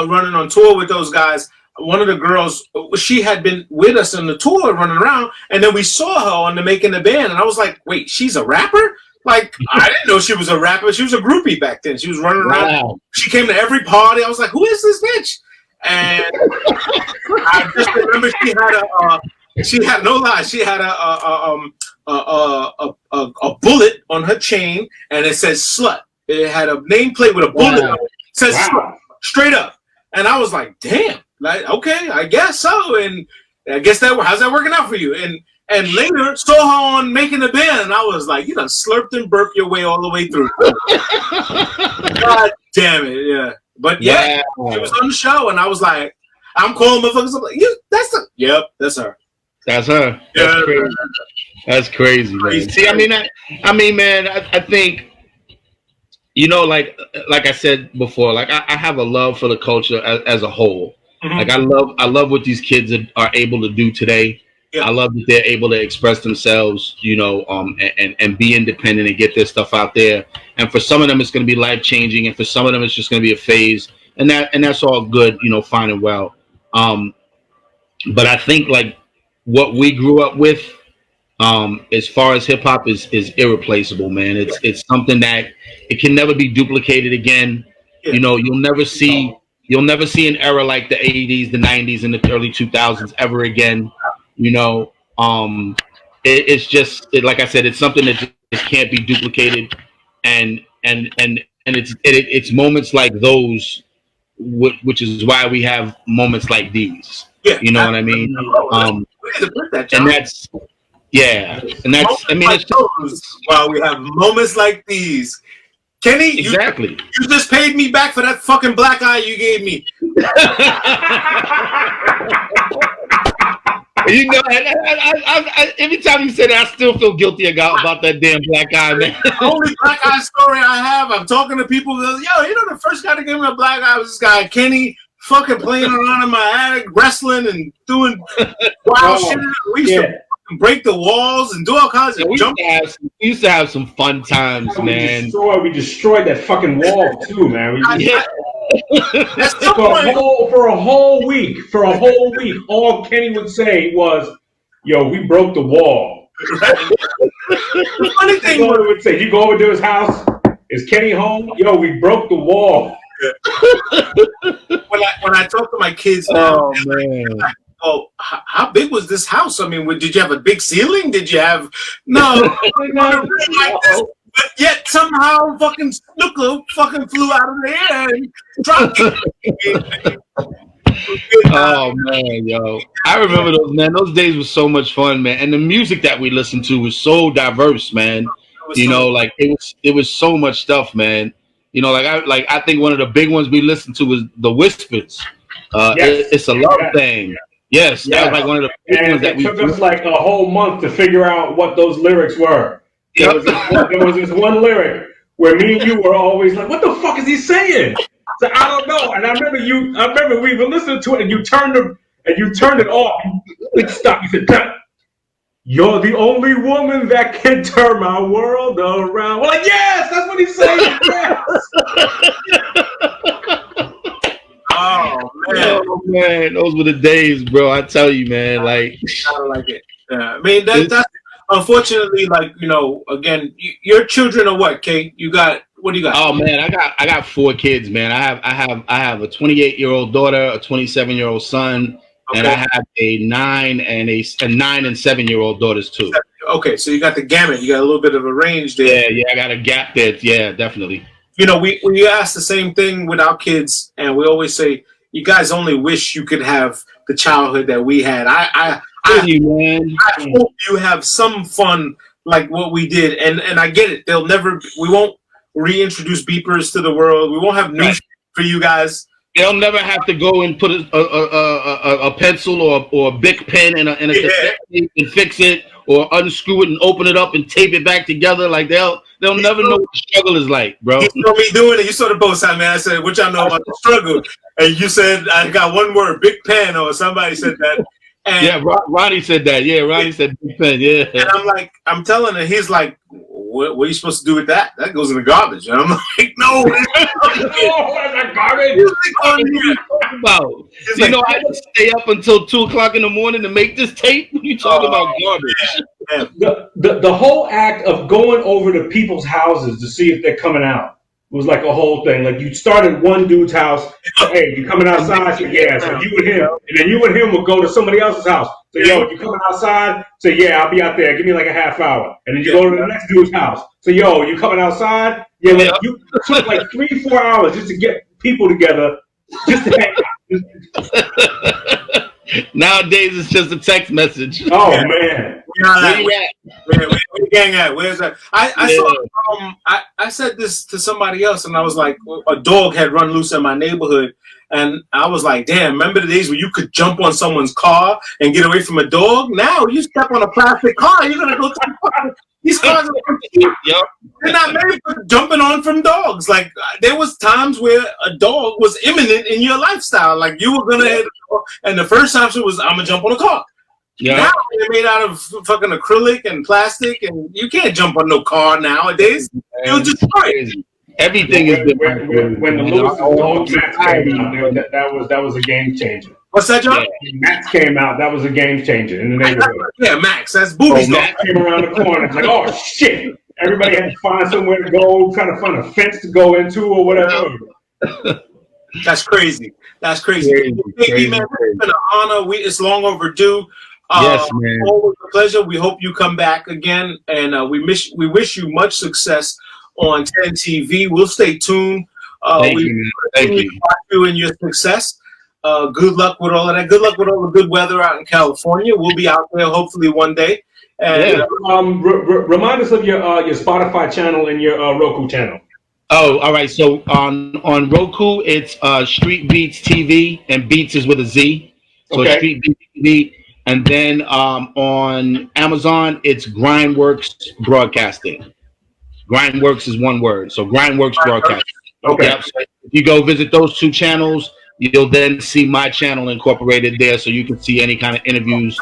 running on tour with those guys. One of the girls, she had been with us on the tour running around, and then we saw her on the Making the Band, and I was like, wait, she's a rapper? Like, I didn't know she was a rapper. She was a groupie back then. She was running around. Wow. She came to every party. I was like, who is this bitch? And I just remember she had no lie. She had a bullet on her chain, and it says slut. It had a nameplate with a bullet on it. It says slut, straight up. And I was like, damn. Like, okay, I guess so, and I guess how's that working out for you? And later saw her on Making the Band, and I was like, you done slurped and burped your way all the way through. God damn it, yeah. But yeah, she was on the show, and I was like, I'm calling motherfuckers. I'm like, that's her. That's her. Yeah, that's crazy, man. See, man, I think. Like I said before, like I have a love for the culture as a whole. Mm-hmm. Like I love what these kids are able to do today. Yeah. I love that they're able to express themselves, and be independent and get their stuff out there. And for some of them, it's going to be life changing, and for some of them, it's just going to be a phase, and that's all good, fine and well. But I think like what we grew up with, as far as hip hop is irreplaceable, man. It's something that it can never be duplicated again. Yeah. You'll never see an era like the 80s, the 90s, and the early 2000s ever again. It's just like I said, it's something that just can't be duplicated, and it's moments like those, which is why we have moments like these. Yeah, you know what I mean? And that's. Yeah, and that's. It's just, while we have moments like these, Kenny. Exactly. You just paid me back for that fucking black eye you gave me. I every time you say that, I still feel guilty about that damn black eye, man. The only black eye story I have, I'm talking to people. The first guy to give me a black eye was this guy Kenny. Fucking playing around in my attic, wrestling and doing wild shit. We used to break the walls and do all kinds of jump. We used to have some fun times, man. We destroyed that fucking wall too, man. For a whole week, all Kenny would say was, "Yo, we broke the wall." The funny thing would say, "You go over to his house. Is Kenny home? Yo, we broke the wall." When I talk to my kids now, like, oh, how big was this house? I mean, did you have a big ceiling? Did you have no? Like this, but yet somehow fucking snooker fucking flew out of the air and dropped it. Oh man, yo! I remember those, man. Those days were so much fun, man. And the music that we listened to was so diverse, man. It was so much stuff, man. I think one of the big ones we listened to was the Whispers. It's a love thing. Yes, that was like one of the big ones that took us like a whole month to figure out what those lyrics were. There was this one lyric where me and you were always like, "What the fuck is he saying?" So I don't know. And I remember we were listening to it, and you turned it off. You stopped. You said, "Cut. You're the only woman that can turn my world around." We're like, yes, that's what he's saying. Yes. Oh man, those were the days, bro. I tell you, man. Like, I like it. Yeah, I mean that's unfortunately, like, again, your children are what, Kate? What do you got? Oh man, I got 4 kids, man. I have a 28-year-old daughter, a 27-year-old son, Okay. And I have a 9 and 7-year-old daughters too. Okay, so you got the gamut. You got a little bit of a range there. Yeah, I got a gap there. Yeah, definitely. You know, we ask the same thing with our kids, and we always say, "You guys only wish you could have the childhood that we had." I hope you have some fun like what we did, and I get it. We won't reintroduce beepers to the world. We won't have news for you guys. They'll never have to go and put a pencil or a Bic pen in a cassette tape and fix it, or unscrew it and open it up and tape it back together. Like they'll never know what the struggle is like, bro. You saw me doing it. You saw the post, man. I said, "What y'all know about the struggle?" And you said, "I got one word, Bic pen," or somebody said that. And yeah, Ronnie said that. Yeah, Ronnie said Bic pen. Yeah. And I'm telling him, he's like, what are you supposed to do with that? That goes in the garbage. And I'm like, no, that's garbage. You know, I just stay up until 2:00 in the morning to make this tape. What are you talking about garbage? Yeah. The whole act of going over to people's houses to see if they're coming out was like a whole thing. Like you start at one dude's house, hey, you coming outside? So yeah, so you and him, and then you and him would go to somebody else's house. So yo, you coming outside? So yeah, I'll be out there. Give me like a half hour, and then you go to the next dude's house. So yo, you coming outside? Yeah, like, you took like 3-4 hours just to get people together, just to hang out. Nowadays, it's just a text message. Oh man, where you gang at? Where's that? I said this to somebody else, and I was like, a dog had run loose in my neighborhood, and I was like, damn, remember the days where you could jump on someone's car and get away from a dog? Now you step on a plastic car, you're gonna go through. These cars they're not made for jumping on from dogs. Like there was times where a dog was imminent in your lifestyle. Like you were gonna hit, and the first option was I'm gonna jump on a car. Yeah. Now they're made out of fucking acrylic and plastic, and you can't jump on no car nowadays. You'll just crazy. Everything is different. When the Lewis dog Max came out, that was a game changer. What's that, John? Max came out. That was a game changer in the neighborhood. Yeah, Max. That's boobies. Max came around the corner. It's like, oh shit! Everybody had to find somewhere to go, trying to find a fence to go into or whatever. That's crazy. That's crazy. Crazy. Man, it's been an honor. It's long overdue. Yes, man. Always a pleasure. We hope you come back again, and we wish you much success on TentTv. We'll stay tuned. Thank you. Thank you and your success. Good luck with all of that. Good luck with all the good weather out in California. We'll be out there hopefully one day. And remind us of your Spotify channel and your Roku channel. Oh, all right. So on Roku, it's StreetBeatz TV, and Beats is with a Z. So okay. StreetBeatz TV. And then on Amazon, it's Grindworks Broadcasting. Grindworks is one word. So Grindworks Broadcasting. Okay. Yep. So if you go visit those two channels, you'll then see my channel incorporated there, so you can see any kind of interviews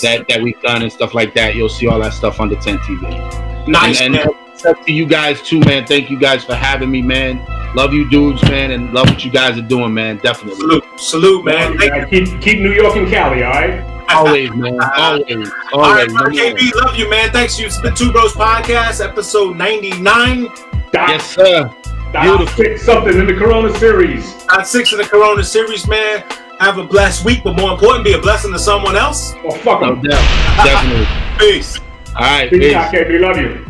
that we've done and stuff like that. You'll see all that stuff under TentTv. Nice, and man. Up to you guys too, man. Thank you guys for having me, man. Love you dudes, man, and love what you guys are doing, man. Definitely. Salute, man. Keep New York and Cali, all right? Always, man. Always. All right, KB, love you, man. Thanks. It's the Two Bros Podcast, episode 99. Yes, sir. Beautiful. 6 something in the Corona series. Got 6 in the Corona series, man. Have a blessed week, but more important, be a blessing to someone else. Well, fuck them. No doubt. Definitely. Peace. All right. Peace out, KB. Love you.